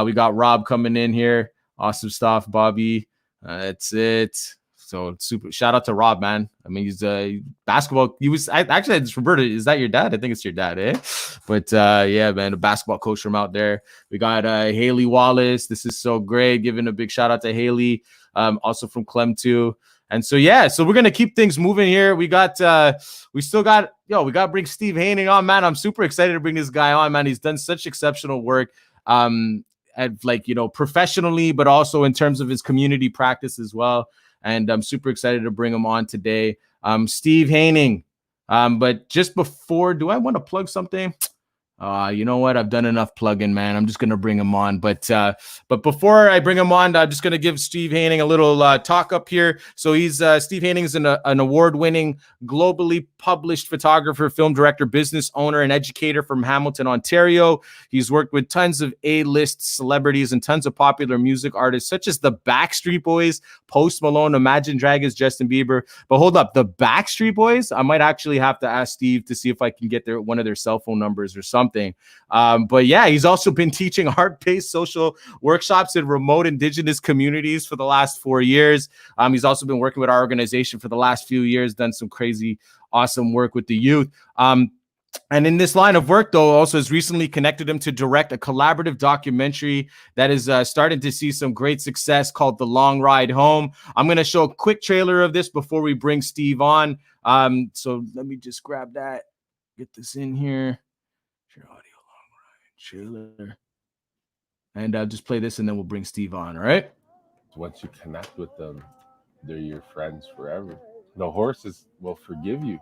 We got Rob coming in here. Awesome stuff, Bobby. That's it. So super shout out to Rob, man. I mean, he's a basketball. Actually, it's Roberta. Is that your dad? I think it's your dad, eh? But yeah, man, a basketball coach from out there. We got Haley Wallace. This is so great. Giving a big shout out to Haley, also from Clem2. And so yeah, so we're gonna keep things moving here. We got we got to bring Steve Haining on, man. I'm super excited to bring this guy on, man. He's done such exceptional work. Professionally, but also in terms of his community practice as well. And I'm super excited to bring him on today. Steve Haining. But just before, do I want to plug something? You know what? I've done enough plugging, man. I'm just going to bring him on. But before I bring him on, I'm just going to give Steve Haining a little talk up here. So he's Steve Haining is an award-winning, globally published photographer, film director, business owner, and educator from Hamilton, Ontario. He's worked with tons of A-list celebrities and tons of popular music artists, such as the Backstreet Boys, Post Malone, Imagine Dragons, Justin Bieber. But hold up, the Backstreet Boys? I might actually have to ask Steve to see if I can get one of their cell phone numbers or something. But yeah, he's also been teaching art-based social workshops in remote Indigenous communities for the last 4 years. He's also been working with our organization for the last few years, done some crazy, awesome work with the youth. And in this line of work, though, also has recently connected him to direct a collaborative documentary that is starting to see some great success called The Long Ride Home. I'm going to show a quick trailer of this before we bring Steve on. So let me just grab that, get this in here. Your audio Long Ride trailer. And I'll just play this and then we'll bring Steve on, all right? Once you connect with them, they're your friends forever. The horses will forgive you,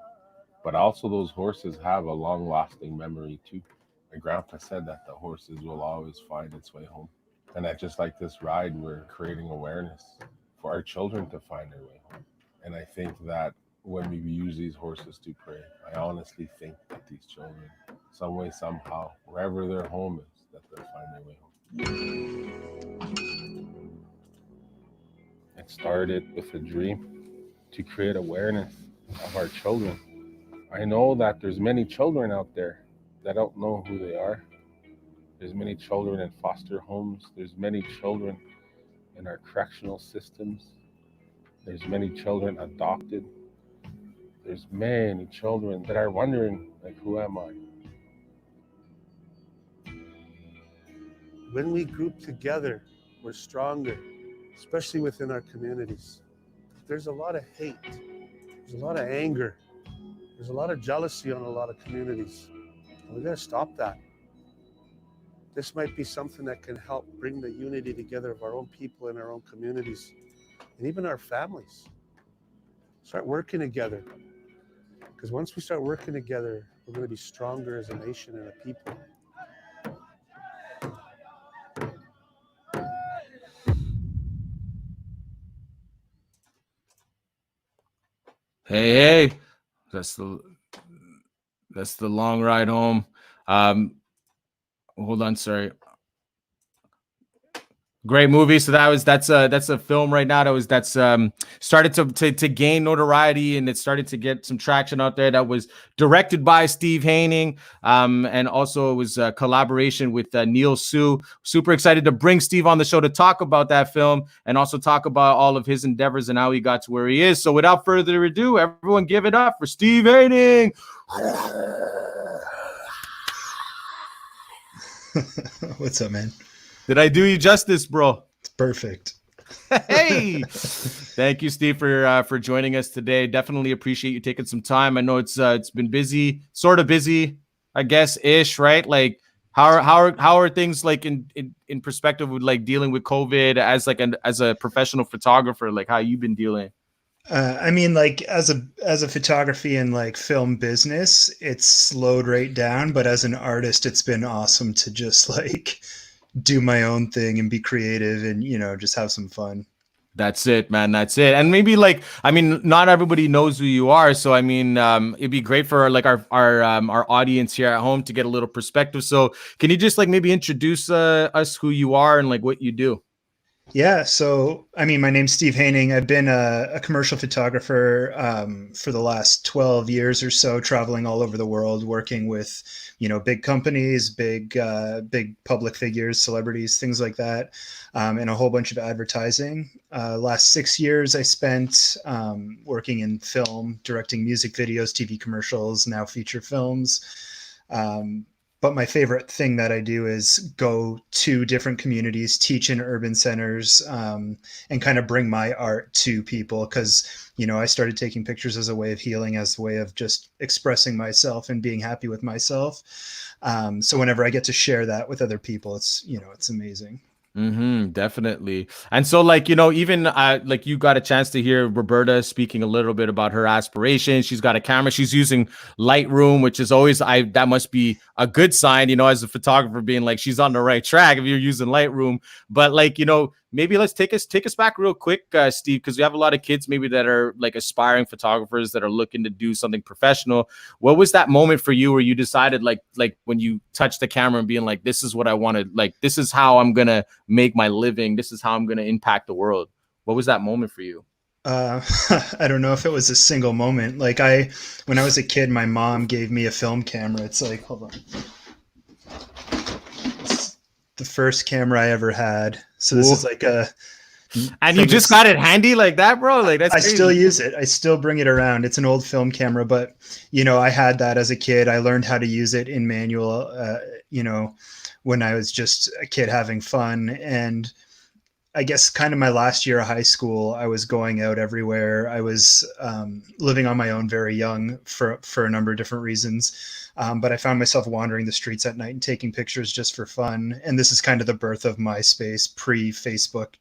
but also those horses have a long-lasting memory too. My grandpa said that the horses will always find its way home. And that just like this ride, we're creating awareness for our children to find their way home. And I think that when we use these horses to pray, I honestly think that these children, some way, somehow, wherever their home is, that they'll find their way home. It started with a dream to create awareness of our children. I know that there's many children out there that don't know who they are. There's many children in foster homes. There's many children in our correctional systems. There's many children adopted. There's many children that are wondering, like, who am I? When we group together, we're stronger, especially within our communities. There's a lot of hate. There's a lot of anger. There's a lot of jealousy on a lot of communities. And we gotta stop that. This might be something that can help bring the unity together of our own people in our own communities and even our families. Start working together. Because once we start working together, we're going to be stronger as a nation and a people. Hey, that's the Long Ride Home. Hold on, sorry. Great movie. So that's a film right now that's started to gain notoriety, and it started to get some traction out there. That was directed by Steve Haining, and also it was a collaboration with Neil Sue. Super excited to bring Steve on the show to talk about that film and also talk about all of his endeavors and how he got to where he is. So without further ado, everyone give it up for Steve Haining. What's up, man? Did I do you justice, bro? It's perfect. Hey, thank you, Steve, for joining us today. Definitely appreciate you taking some time. I know it's been busy, sort of busy, I guess, ish, right? Like, how are things like in perspective with like dealing with COVID as a professional photographer? Like, how you been dealing? I mean, like as a photography and like film business, it's slowed right down. But as an artist, it's been awesome to just like do my own thing and be creative and just have some fun. That's it, man. That's it. And maybe like, I mean, not everybody knows who you are. So I mean, it'd be great for like our audience here at home to get a little perspective. So can you just like maybe introduce us who you are and like what you do? Yeah, so I mean, my name's Steve Haining. I've been a commercial photographer for the last 12 years or so, traveling all over the world, working with, big companies, big public figures, celebrities, things like that, and a whole bunch of advertising. Last 6 years, I spent working in film, directing music videos, TV commercials, now feature films. But my favorite thing that I do is go to different communities, teach in urban centers, and kind of bring my art to people. Because, I started taking pictures as a way of healing, as a way of just expressing myself and being happy with myself. So whenever I get to share that with other people, it's amazing. Definitely. And so like, even like you got a chance to hear Roberta speaking a little bit about her aspirations. She's got a camera. She's using Lightroom, which is always that must be a good sign, as a photographer, being like she's on the right track if you're using Lightroom. But like, maybe let's take us back real quick, Steve, because we have a lot of kids maybe that are like aspiring photographers that are looking to do something professional. What was that moment for you where you decided like when you touched the camera and being like, this is what I wanted, like this is how I'm gonna make my living, this is how I'm gonna impact the world? What was that moment for you? I don't know if it was a single moment. Like when I was a kid, my mom gave me a film camera. It's like, hold on. It's the first camera I ever had. So this is like and you just got it handy like that, bro? Like that's crazy. I still use it. I still bring it around. It's an old film camera, but I had that as a kid. I learned how to use it in manual, when I was just a kid having fun. And I guess kind of my last year of high school, I was going out everywhere. I was living on my own very young for a number of different reasons. But I found myself wandering the streets at night and taking pictures just for fun. And this is kind of the birth of MySpace, pre-Facebook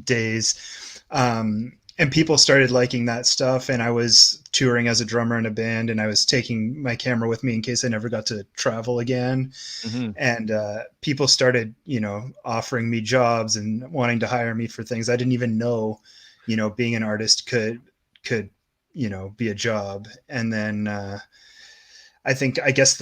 days. And people started liking that stuff. And I was touring as a drummer in a band, and I was taking my camera with me in case I never got to travel again. And people started, offering me jobs and wanting to hire me for things. I didn't even know, being an artist could, be a job. And then I guess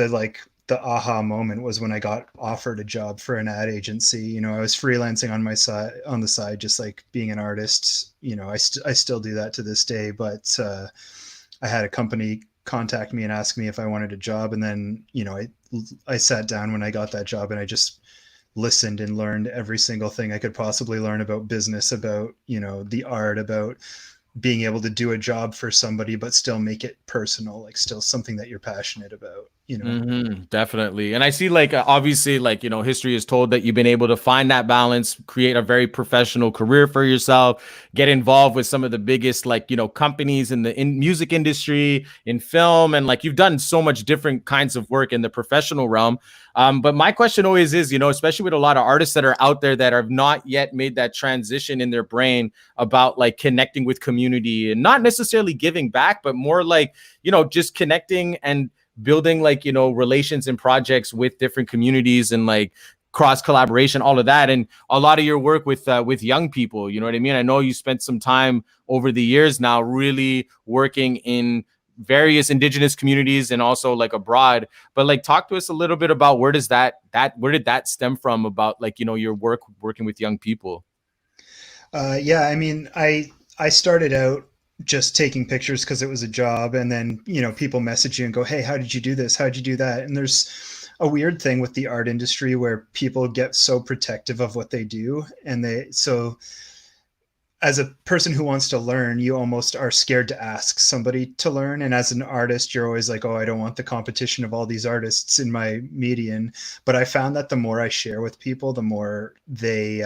the aha moment was when I got offered a job for an ad agency. I was freelancing on the side, just like being an artist. I still do that to this day, but I had a company contact me and ask me if I wanted a job. And then, I sat down when I got that job and I just listened and learned every single thing I could possibly learn about business, about, the art, about being able to do a job for somebody, but still make it personal, like still something that you're passionate about. Definitely. And I see like, obviously, like, history is told that you've been able to find that balance, create a very professional career for yourself, get involved with some of the biggest, like, companies in the music industry, in film. And like, you've done so much different kinds of work in the professional realm. But my question always is, especially with a lot of artists that are out there that have not yet made that transition in their brain about like connecting with community and not necessarily giving back, but more like, just connecting and building like, relations and projects with different communities and like cross collaboration, all of that. And a lot of your work with young people, you know what I mean? I know you spent some time over the years now really working in various Indigenous communities and also like abroad, but like talk to us a little bit about where did that stem from, about like, your work working with young people? Yeah, I mean, I started out just taking pictures because it was a job, and then people message you and go, hey, how did you do this, how did you do that? And there's a weird thing with the art industry where people get so protective of what they do, and so as a person who wants to learn, you almost are scared to ask somebody to learn. And as an artist, you're always like, oh, I don't want the competition of all these artists in my median. But I found that the more I share with people, the more they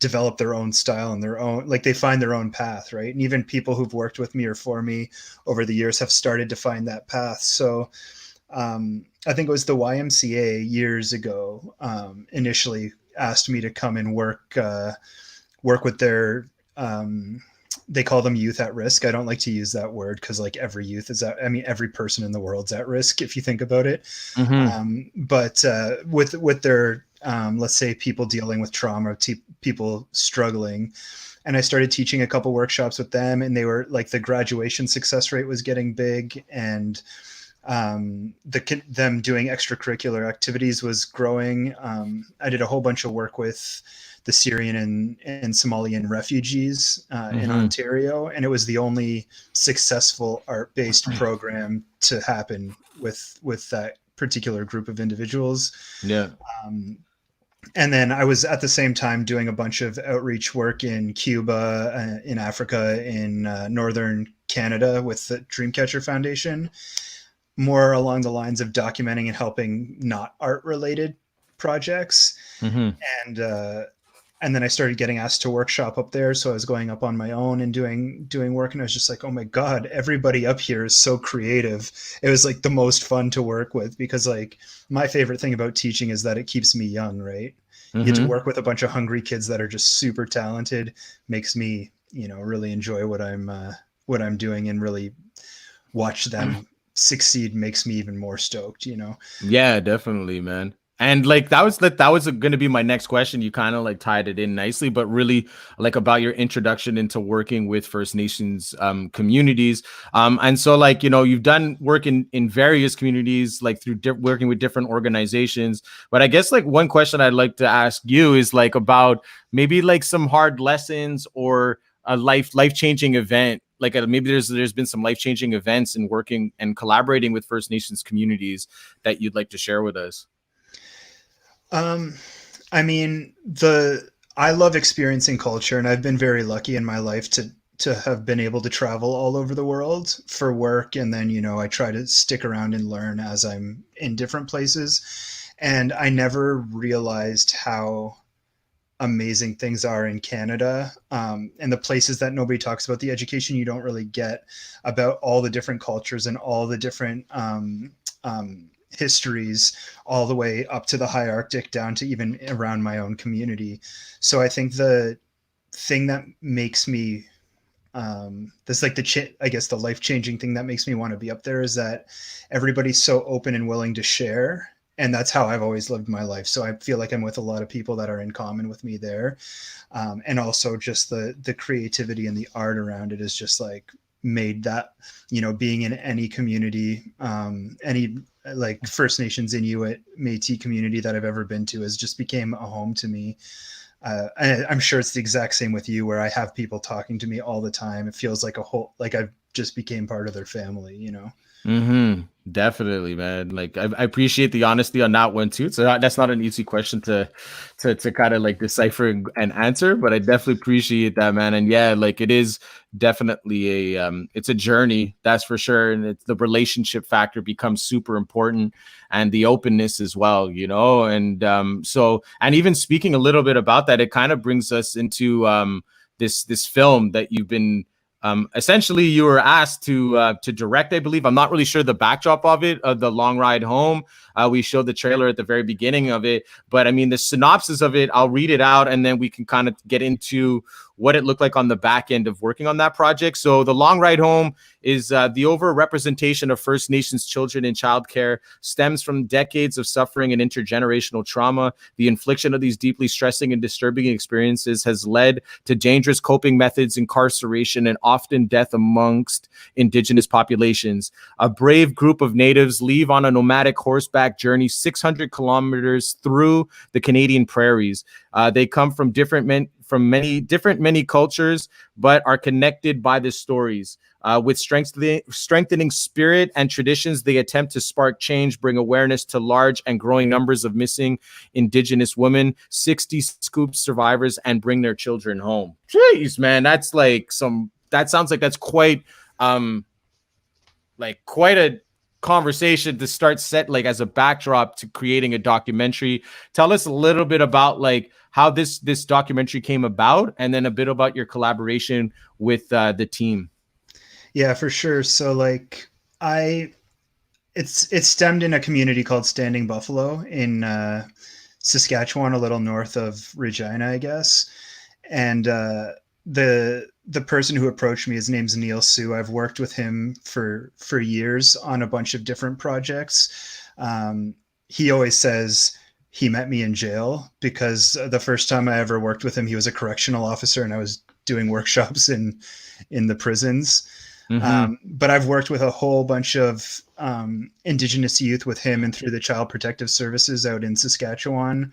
develop their own style and their own, like they find their own path, right? And even people who've worked with me or for me over the years have started to find that path. So I think it was the YMCA years ago initially asked me to come and work with their they call them youth at risk. I don't like to use that word because like every youth is at, I mean, every person in the world's at risk if you think about it. But with their, let's say people dealing with trauma, people struggling. And I started teaching a couple workshops with them, and they were like, the graduation success rate was getting big, and them doing extracurricular activities was growing. I did a whole bunch of work with the Syrian and Somalian refugees in Ontario, and it was the only successful art-based program to happen with that particular group of individuals. Yeah. And then I was at the same time doing a bunch of outreach work in Cuba, in Africa, in northern Canada with the Dreamcatcher Foundation, more along the lines of documenting and helping not art-related projects. And then I started getting asked to workshop up there. So I was going up on my own and doing work. And I was just like, oh my God, everybody up here is so creative. It was like the most fun to work with, because like my favorite thing about teaching is that it keeps me young, right? You get to work with a bunch of hungry kids that are just super talented, makes me, you know, really enjoy what I'm doing, and really watch them succeed makes me even more stoked, you know? Yeah, definitely, man. And like that was going to be my next question. You kind of like tied it in nicely, but really like about your introduction into working with First Nations communities. And so like, you know, you've done work in various communities, like through working with different organizations. But I guess like one question I'd like to ask you is like about maybe like some hard lessons or a life-changing event. Like maybe there's been some life-changing events in working and collaborating with First Nations communities that you'd like to share with us. I mean, I love experiencing culture, and I've been very lucky in my life to have been able to travel all over the world for work. And then, you know, I try to stick around and learn as I'm in different places. And I never realized how amazing things are in Canada, and the places that nobody talks about, the education you don't really get about all the different cultures and all the different, histories, all the way up to the high Arctic, down to even around my own community. So I think the thing that makes me that's like I guess the life-changing thing that makes me want to be up there is that everybody's so open and willing to share, and that's how I've always lived my life. So I feel like I'm with a lot of people that are in common with me there, and also just the creativity and the art around it is just like made that, you know, being in any community, any like First Nations, Inuit, Métis community that I've ever been to has just became a home to me. I'm sure it's the exact same with you, where I have people talking to me all the time. It feels like like I've just became part of their family, you know? Definitely, man. Like I appreciate the honesty on that one too. So that's not an easy question to kind of like decipher and answer, but I definitely appreciate that, man. And yeah, like it is definitely it's a journey, that's for sure. And it's the relationship factor becomes super important, and the openness as well, you know? And and even speaking a little bit about that, it kind of brings us into this film that you've been essentially you were asked to direct, I believe. I'm not really sure the backdrop of it, of The Long Ride Home. We showed the trailer at the very beginning of it, but I mean, the synopsis of it, I'll read it out and then we can kind of get into what it looked like on the back end of working on that project. So The Long Ride Home is the overrepresentation of First Nations children in childcare stems from decades of suffering and intergenerational trauma. The infliction of these deeply stressing and disturbing experiences has led to dangerous coping methods, incarceration, and often death amongst Indigenous populations. A brave group of natives leave on a nomadic horseback journey 600 kilometers through the Canadian prairies. They come from many cultures, but are connected by the stories. With strengthening spirit and traditions, they attempt to spark change, bring awareness to large and growing numbers of missing Indigenous women, 60 scoop survivors, and bring their children home. Jeez, man, that sounds like that's quite a conversation to start set like as a backdrop to creating a documentary. Tell us a little bit about like how this documentary came about, and then a bit about your collaboration with the team. Yeah, for sure. So like it's stemmed in a community called Standing Buffalo in Saskatchewan, a little north of Regina, I guess. And the person who approached me, his name's Neil Sue. I've worked with him for years on a bunch of different projects. He always says he met me in jail, because the first time I ever worked with him, he was a correctional officer and I was doing workshops in the prisons. But I've worked with a whole bunch of Indigenous youth with him and through the Child Protective Services out in Saskatchewan.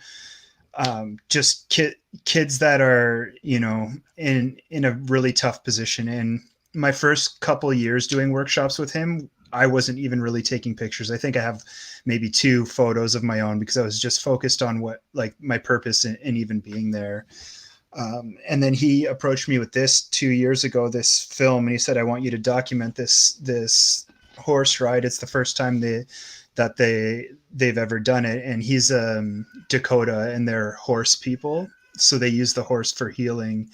Just kids that are, you know, in a really tough position. And my first couple years doing workshops with him, I wasn't even really taking pictures. I think I have maybe 2 photos of my own, because I was just focused on what, like, my purpose in even being there. And then he approached me with this 2 years ago, this film, and he said, I want you to document this horse ride. It's the first time they've ever done it. And he's Dakota, and they're horse people, so they use the horse for healing.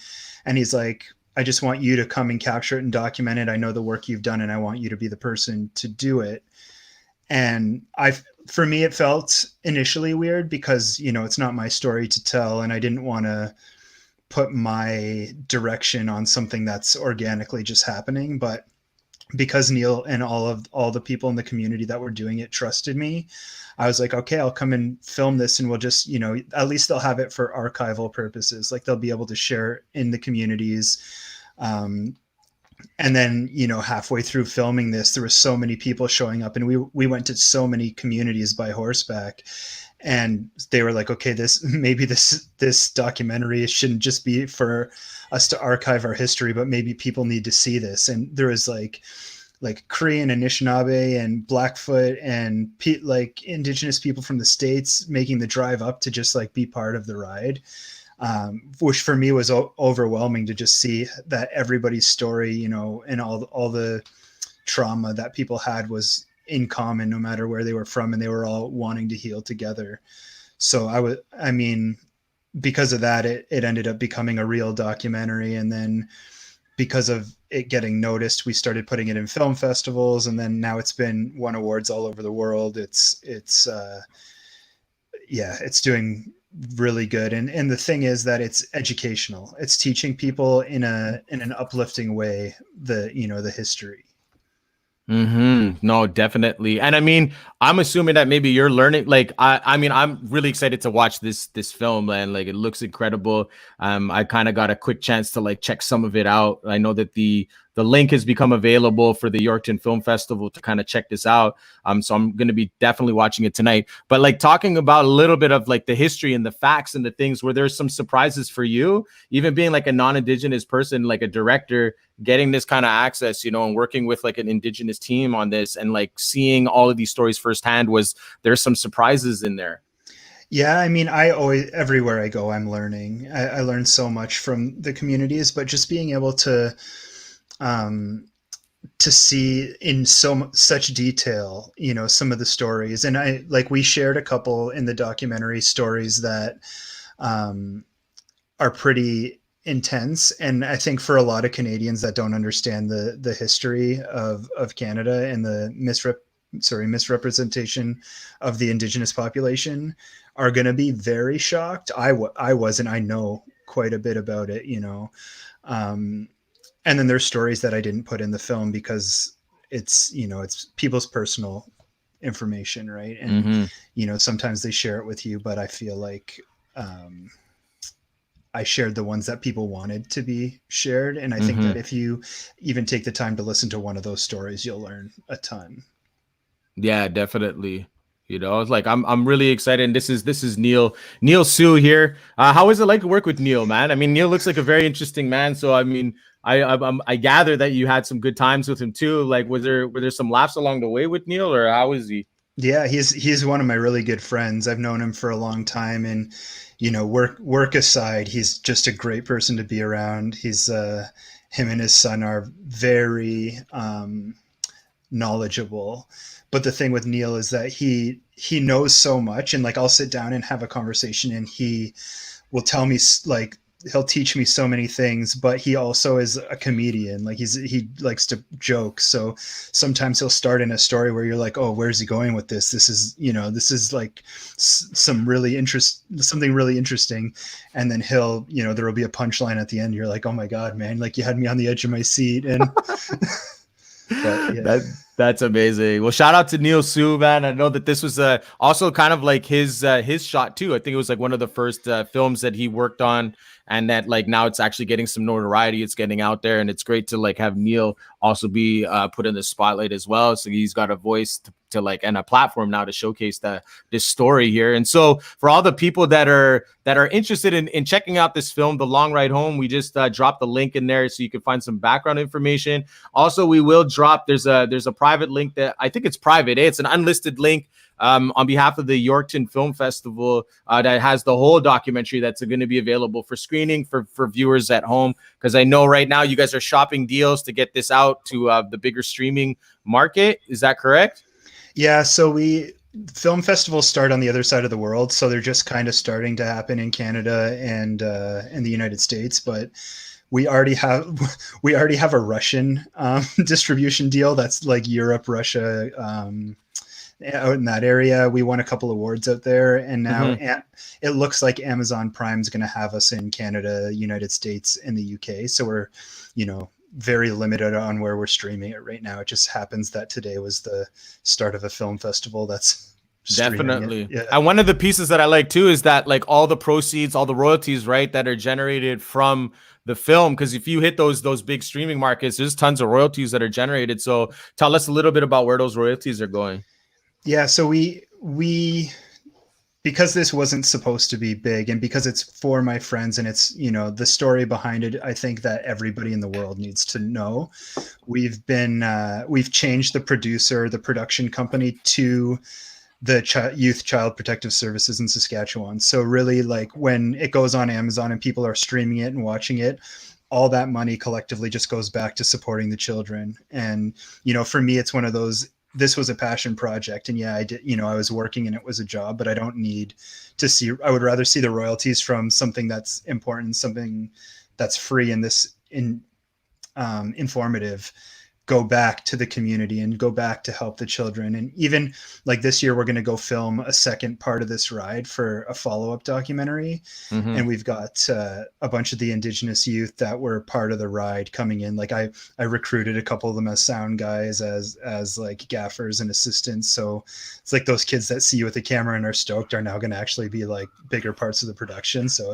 And he's like, I just want you to come and capture it and document it. I know the work you've done, and I want you to be the person to do it. And for me, it felt initially weird, because, you know, it's not my story to tell, and I didn't want to put my direction on something that's organically just happening. But because Neil and all the people in the community that were doing it trusted me, I was like, okay, I'll come and film this, and we'll just, you know, at least they'll have it for archival purposes. Like, they'll be able to share it in the communities. And then, you know, halfway through filming this, there were so many people showing up, and we went to so many communities by horseback, and they were like, okay, this documentary shouldn't just be for us to archive our history, but maybe people need to see this. And there was like Cree and Anishinaabe and Blackfoot and like Indigenous people from the States making the drive up to just like be part of the ride. Which for me was overwhelming to just see that everybody's story, you know, and all the trauma that people had was in common, no matter where they were from, and they were all wanting to heal together. So I mean, because of that, it ended up becoming a real documentary. And then because of it getting noticed, we started putting it in film festivals, and then now it's been won awards all over the world. It's doing really good. And the thing is that it's educational. It's teaching people in an uplifting way the history. No, definitely. And I mean, I'm assuming that maybe you're learning, like, I mean, I'm really excited to watch this film, and like, it looks incredible. I kind of got a quick chance to like check some of it out. I know that the link has become available for the Yorkton Film Festival to kind of check this out. So I'm going to be definitely watching it tonight. But like, talking about a little bit of like the history and the facts and the things, where there's some surprises for you, even being like a non-Indigenous person, like a director, getting this kind of access, you know, and working with like an Indigenous team on this, and like seeing all of these stories firsthand, there's some surprises in there. Yeah, I mean, everywhere I go, I'm learning. I learn so much from the communities, but just being able to see in such detail, you know, some of the stories. And we shared a couple in the documentary stories that are pretty intense. And I think for a lot of Canadians that don't understand the history of Canada and the misrepresentation of the Indigenous population, are going to be very shocked. I was, and I know quite a bit about it, you know. And then there's stories that I didn't put in the film because it's, you know, it's people's personal information, right? And, you know, sometimes they share it with you, but I feel like I shared the ones that people wanted to be shared. And I think that if you even take the time to listen to one of those stories, you'll learn a ton. Yeah, definitely. You know, it's like, I'm really excited. And this is Neil Sue here. How is it like to work with Neil, man? I mean, Neil looks like a very interesting man. So, I mean, I gather that you had some good times with him too. Like, were there some laughs along the way with Neil, or how is he? Yeah, he's one of my really good friends. I've known him for a long time, and, you know, work aside, he's just a great person to be around. He's him and his son are very knowledgeable. But the thing with Neil is that he knows so much, and like, I'll sit down and have a conversation, and he will tell me like he'll teach me so many things, but he also is a comedian. Like he likes to joke. So sometimes he'll start in a story where you're like, oh, where's he going with this? This is, this is like something really interesting. And then he'll, there will be a punchline at the end. You're like, oh my God, man, like you had me on the edge of my seat. And but, yeah. That's amazing. Well, shout out to Neil Sue, man. I know that this was also kind of like his shot too. I think it was like one of the first films that he worked on, and that like now it's actually getting some notoriety. It's getting out there, and it's great to like have Neil also be put in the spotlight as well. So he's got a voice to like, and a platform now to showcase this story here. And so for all the people that are interested in checking out this film, The Long Ride Home, we just dropped the link in there so you can find some background information. Also, we will drop, there's a private link that I think it's private. It's an unlisted link on behalf of the Yorkton Film Festival that has the whole documentary that's going to be available for screening for viewers at home. Because I know right now you guys are shopping deals to get this out to the bigger streaming market. Is that correct? Yeah, so film festivals start on the other side of the world, so they're just kind of starting to happen in Canada and in the United States. But we already have a Russian distribution deal that's like Europe, Russia, out in that area. We won a couple awards out there, and now it looks like Amazon Prime is going to have us in Canada, United States, and the UK. So we're, very limited on where we're streaming it right now. It just happens that today was the start of a film festival that's definitely. Yeah. And one of the pieces that I like too is that like all the proceeds, all the royalties, right, that are generated from the film, because if you hit those big streaming markets, there's tons of royalties that are generated. So tell us a little bit about where those royalties are going. Yeah, so we because this wasn't supposed to be big, and because it's for my friends and it's, the story behind it, I think that everybody in the world needs to know. We've changed the production company to the Youth Child Protective Services in Saskatchewan. So really, like when it goes on Amazon and people are streaming it and watching it, all that money collectively just goes back to supporting the children. And, for me, it's one of those, this was a passion project, and yeah, I did, I was working and it was a job, but I don't need to see, I would rather see the royalties from something that's important, something that's free and informative, go back to the community and go back to help the children. And even like this year, we're going to go film a second part of this ride for a follow-up documentary. And we've got a bunch of the Indigenous youth that were part of the ride coming in. Like I recruited a couple of them as sound guys, as like gaffers and assistants. So it's like those kids that see you with the camera and are stoked are now going to actually be like bigger parts of the production. So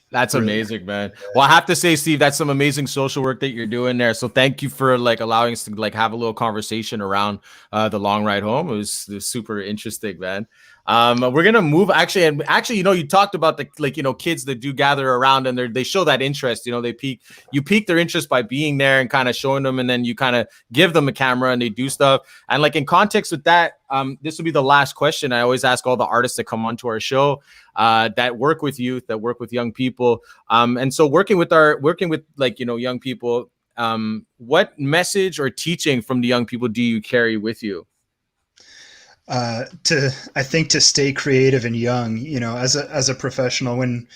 that's really amazing, man. Well, I have to say, Steve, that's some amazing social work that you're doing there. So thank you for like allowing us to like have a little conversation around The Long Ride Home. It was super interesting, man. We're gonna move actually, you talked about the kids that do gather around and they show that interest. You pique their interest by being there and kind of showing them, and then you kind of give them a camera and they do stuff. And like in context with that, this will be the last question I always ask all the artists that come onto our show that work with youth, that work with young people. And so working with young people, what message or teaching from the young people do you carry with you? I think to stay creative and young, as a professional, when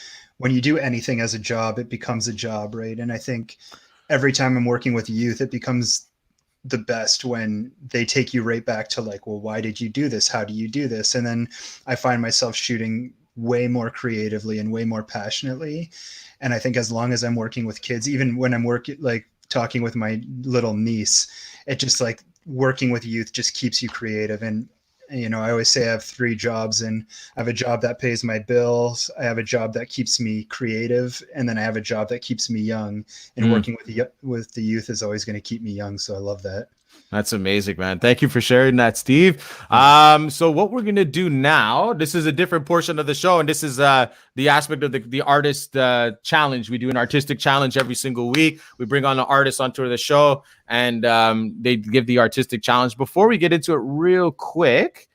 you do anything as a job, it becomes a job, right? And I think every time I'm working with youth, it becomes the best when they take you right back to like, well, why did you do this? How do you do this? And then I find myself shooting way more creatively and way more passionately. And I think as long as I'm working with kids, even when I'm talking with my little niece, it just like working with youth just keeps you creative. And I always say I have 3 jobs, and I have a job that pays my bills. I have a job that keeps me creative, and then I have a job that keeps me young. And working with the youth is always going to keep me young. So I love that. That's amazing, man. Thank you for sharing that, Steve. So what we're going to do now, this is a different portion of the show, and this is the aspect of the artist challenge. We do an artistic challenge every single week. We bring on an artist onto the show, and they give the artistic challenge. Before we get into it real quick,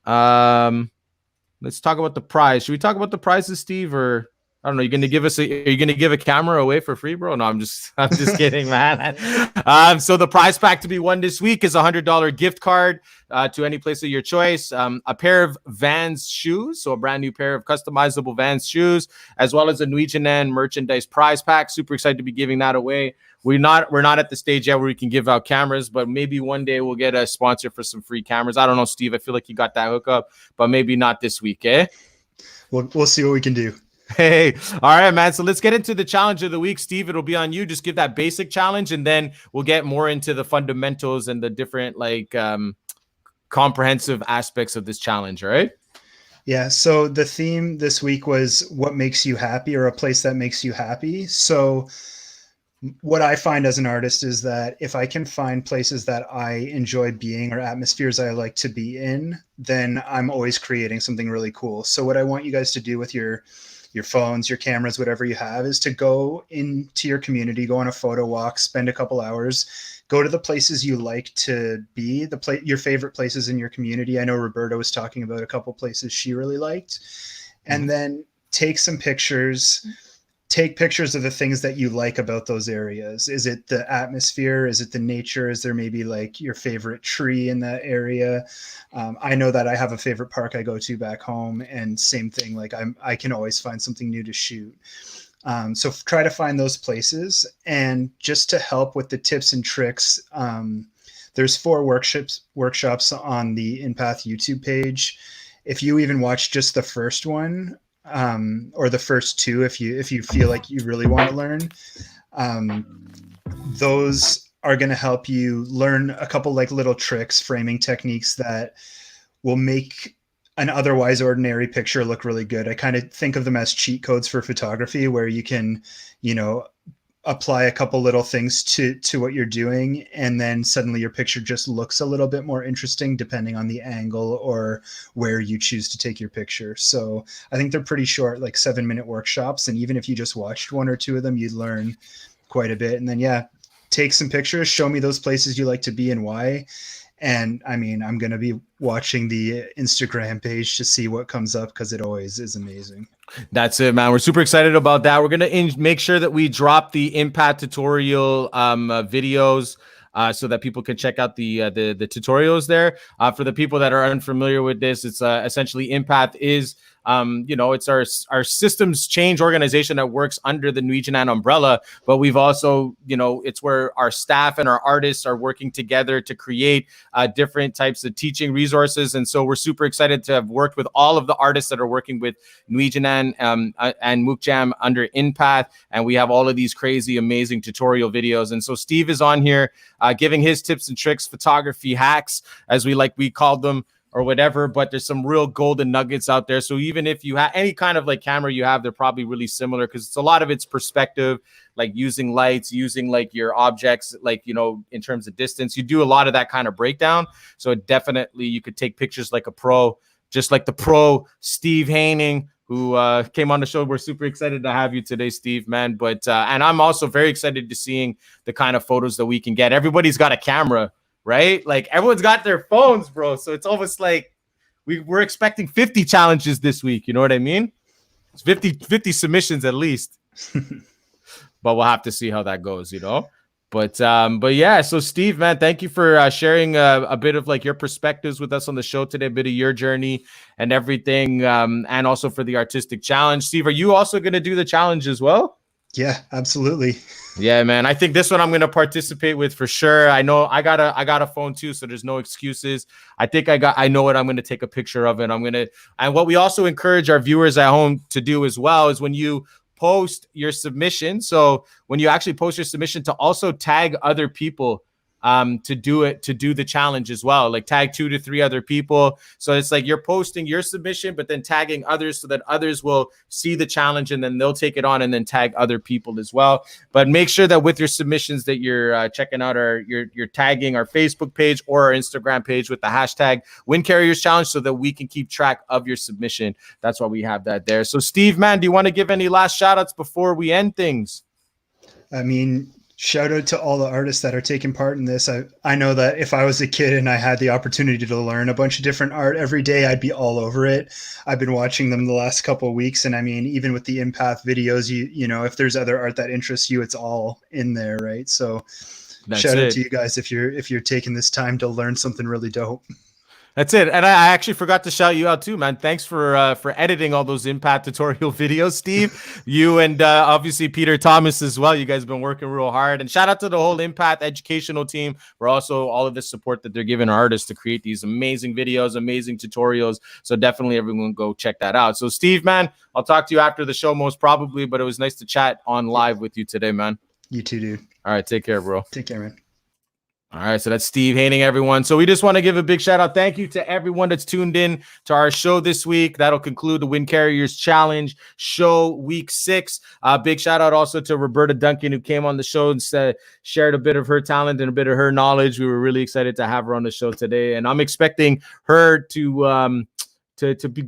let's talk about the prize. Should we talk about the prizes, Steve, or I don't know. Are you gonna give a camera away for free, bro? No, I'm just kidding, man. So the prize pack to be won this week is $100 gift card to any place of your choice. A pair of Vans shoes, so a brand new pair of customizable Vans shoes, as well as a N'we Jinan merchandise prize pack. Super excited to be giving that away. We're not at the stage yet where we can give out cameras, but maybe one day we'll get a sponsor for some free cameras. I don't know, Steve. I feel like you got that hookup, but maybe not this week, eh? We'll see what we can do. Hey, all right, man. So let's get into the challenge of the week. Steve, it'll be on you. Just give that basic challenge, and then we'll get more into the fundamentals and the different comprehensive aspects of this challenge. All right. Yeah. So the theme this week was what makes you happy, or a place that makes you happy. So what I find as an artist is that if I can find places that I enjoy being, or atmospheres I like to be in, then I'm always creating something really cool. So what I want you guys to do with your phones, your cameras, whatever you have, is to go into your community, go on a photo walk, spend a couple hours, go to the places you like to be, your favorite places in your community. I know Roberta was talking about a couple places she really liked. And then take some pictures. Take pictures of the things that you like about those areas. Is it the atmosphere? Is it the nature? Is there maybe like your favorite tree in that area? I know that I have a favorite park I go to back home, and same thing. Like I can always find something new to shoot. So try to find those places. And just to help with the tips and tricks, there's 4 workshops on the InPath YouTube page. If you even watch just the first one, or the first 2, if you feel like you really want to learn, those are going to help you learn a couple like little tricks, framing techniques that will make an otherwise ordinary picture look really good. I kind of think of them as cheat codes for photography, where you can, apply a couple little things to what you're doing, and then suddenly your picture just looks a little bit more interesting depending on the angle or where you choose to take your picture. So I think they're pretty short, like 7-minute workshops, and even if you just watched 1 or 2 of them, you'd learn quite a bit. And then take some pictures, show me those places you like to be and why. And I mean, I'm going to be watching the Instagram page to see what comes up, because it always is amazing. That's it, man. We're super excited about that. We're going to make sure that we drop the Impact tutorial videos so that people can check out the tutorials there. For the people that are unfamiliar with this, it's essentially Impact is it's our systems change organization that works under the N'we Jinan umbrella, but we've also, it's where our staff and our artists are working together to create different types of teaching resources. And so we're super excited to have worked with all of the artists that are working with N'we Jinan and Mukjam under InPath. And we have all of these crazy, amazing tutorial videos. And so Steve is on here giving his tips and tricks, photography hacks, as we called them, or whatever, but there's some real golden nuggets out there. So even if you have any kind of like camera you have, they're probably really similar, because it's a lot of it's perspective, like using lights, using like your objects, like, in terms of distance, you do a lot of that kind of breakdown. So definitely you could take pictures like a pro, just like the pro Steve Haining, who came on the show. We're super excited to have you today, Steve, man. But and I'm also very excited to seeing the kind of photos that we can get. Everybody's got a camera, right? Like everyone's got their phones, bro. So it's almost like we're expecting 50 challenges this week. You know what I mean? It's 50 submissions at least. But we'll have to see how that goes, But yeah, so Steve, man, thank you for sharing a bit of like your perspectives with us on the show today, a bit of your journey and everything, and also for the artistic challenge. Steve, are you also going to do the challenge as well? Yeah, absolutely. Yeah, man. I think this one I'm going to participate with for sure. I know I got a phone too, so there's no excuses. I think I know what I'm going to take a picture of, and and what we also encourage our viewers at home to do as well is when you post your submission. So when you actually post your submission, to also tag other people to do the challenge as well, like tag 2 to 3 other people. So it's like you're posting your submission, but then tagging others so that others will see the challenge, and then they'll take it on and then tag other people as well. But make sure that with your submissions that you're checking out you're tagging our Facebook page or our Instagram page with the hashtag Windcarriers Challenge, so that we can keep track of your submission. That's why we have that there. So Steve, man, do you want to give any last shout outs before we end things? I mean, Shout out to all the artists that are taking part in this. I know that if I was a kid and I had the opportunity to learn a bunch of different art every day, I'd be all over it. I've been watching them the last couple of weeks, and I mean, even with the Empath videos, you know, if there's other art that interests you, it's all in there, right? So shout out to you guys if you're taking this time to learn something really dope. That's it. And I actually forgot to shout you out too, man. Thanks for editing all those Impact tutorial videos, Steve. You and obviously Peter Thomas as well. You guys have been working real hard. And shout out to the whole Impact educational team for also all of the support that they're giving artists to create these amazing videos, amazing tutorials. So definitely everyone go check that out. So Steve, man, I'll talk to you after the show most probably, but it was nice to chat on live with you today, man. You too, dude. All right, take care, bro. Take care, man. All right, so that's Steve Haining, everyone. So we just want to give a big shout out. Thank you to everyone that's tuned in to our show this week. That'll conclude the Windcarriers Challenge show week 6. Big shout out also to Roberta Duncan, who came on the show and shared a bit of her talent and a bit of her knowledge. We were really excited to have her on the show today, and I'm expecting her to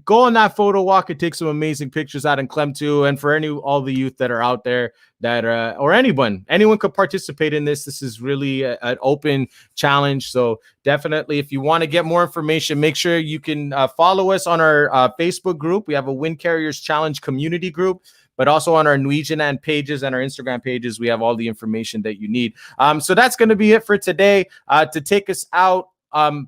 go on that photo walk and take some amazing pictures out in Clem too. And for all the youth that are out there that or anyone could participate in this. This is really an open challenge. So definitely, if you want to get more information, make sure you can follow us on our Facebook group. We have a Windcarriers Challenge community group, but also on our N'we Jinan pages and our Instagram pages, we have all the information that you need. So that's going to be it for today. To take us out,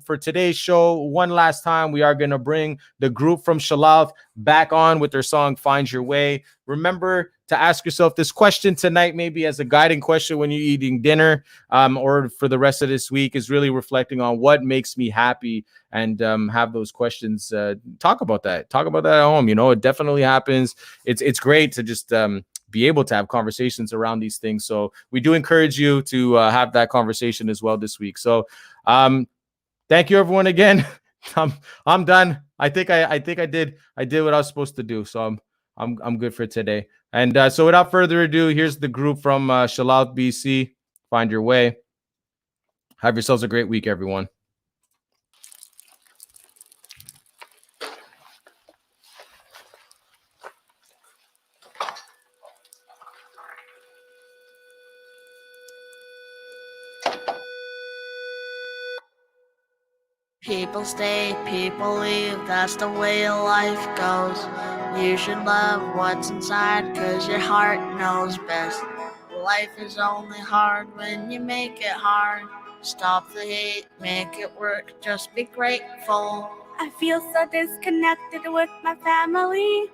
for today's show, one last time, we are going to bring the group from Shalal back on with their song Find Your Way. Remember to ask yourself this question tonight, maybe as a guiding question when you're eating dinner, or for the rest of this week, is really reflecting on what makes me happy, and have those questions. Talk about that at home. You know, it definitely happens. It's great to just be able to have conversations around these things. So we do encourage you to have that conversation as well this week. So thank you, everyone, again. I'm done. I think I did what I was supposed to do. So I'm good for today. And so without further ado, here's the group from Shalal, BC. Find Your Way. Have yourselves a great week, everyone. People stay, people leave, that's the way life goes. You should love what's inside, cause your heart knows best. Life is only hard when you make it hard. Stop the hate, make it work, just be grateful. I feel so disconnected with my family.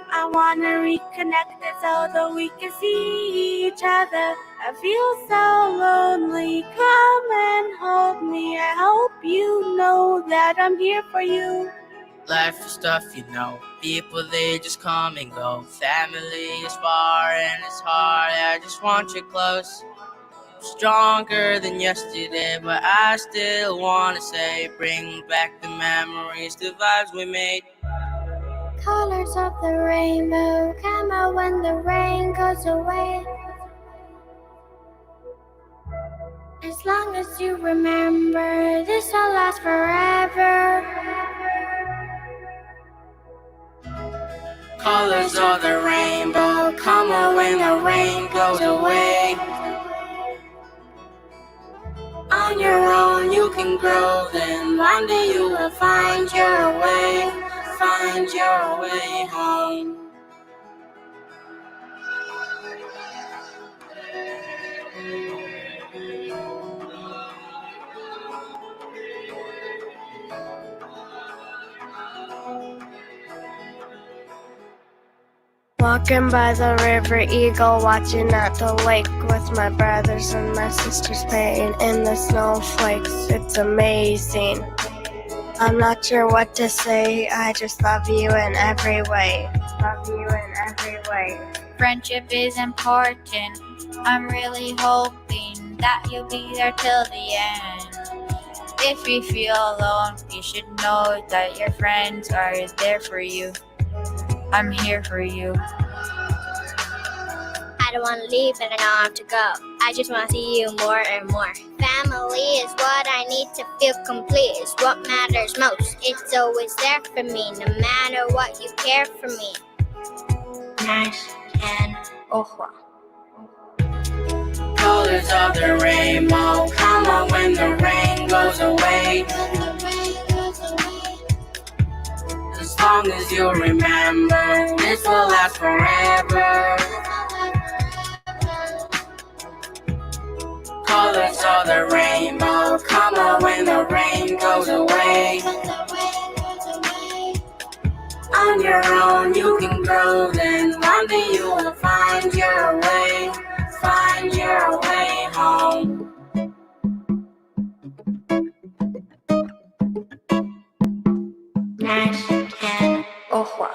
I wanna reconnect it so that we can see each other. I feel so lonely, come and hold me. I hope you know that I'm here for you. Life is tough, you know. People, they just come and go. Family is far and it's hard. I just want you close. Stronger than yesterday, but I still wanna say, bring back the memories, the vibes we made. Colors of the rainbow come out when the rain goes away. As long as you remember, this will last forever. Colors of the rainbow come out when the rain goes away. On your own you can grow, then one day you will find your way. Find your way home. Walking by the river Eagle, watching at the lake with my brothers and my sisters playing in the snowflakes. It's amazing. I'm not sure what to say, I just love you in every way. Love you in every way. Friendship is important. I'm really hoping that you'll be there till the end. If you feel alone, you should know that your friends are there for you. I'm here for you. I don't want to leave, but I know I have to go. I just want to see you more and more. Family is what I need to feel complete. It's what matters most. It's always there for me, no matter what, you care for me. Nice and ohwa. Colors of the rainbow come on when the rain goes away. As long as you remember, this will last forever. Colors of the rainbow come on when the rain goes away. On your own you can grow, then one day you will find your way home.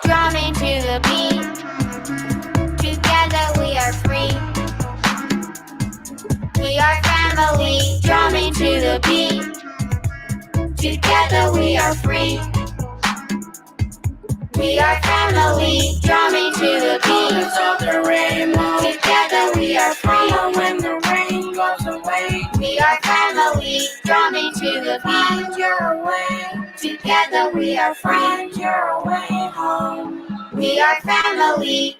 Drumming to the beat, together we are free. We are family, drumming to the beat, together we are free. We are family, drumming to the beat of the rainbow. Together we are free. When the rain goes away, we are family, drumming to the find beat. your way. Together we are free. Find your way home. We are family,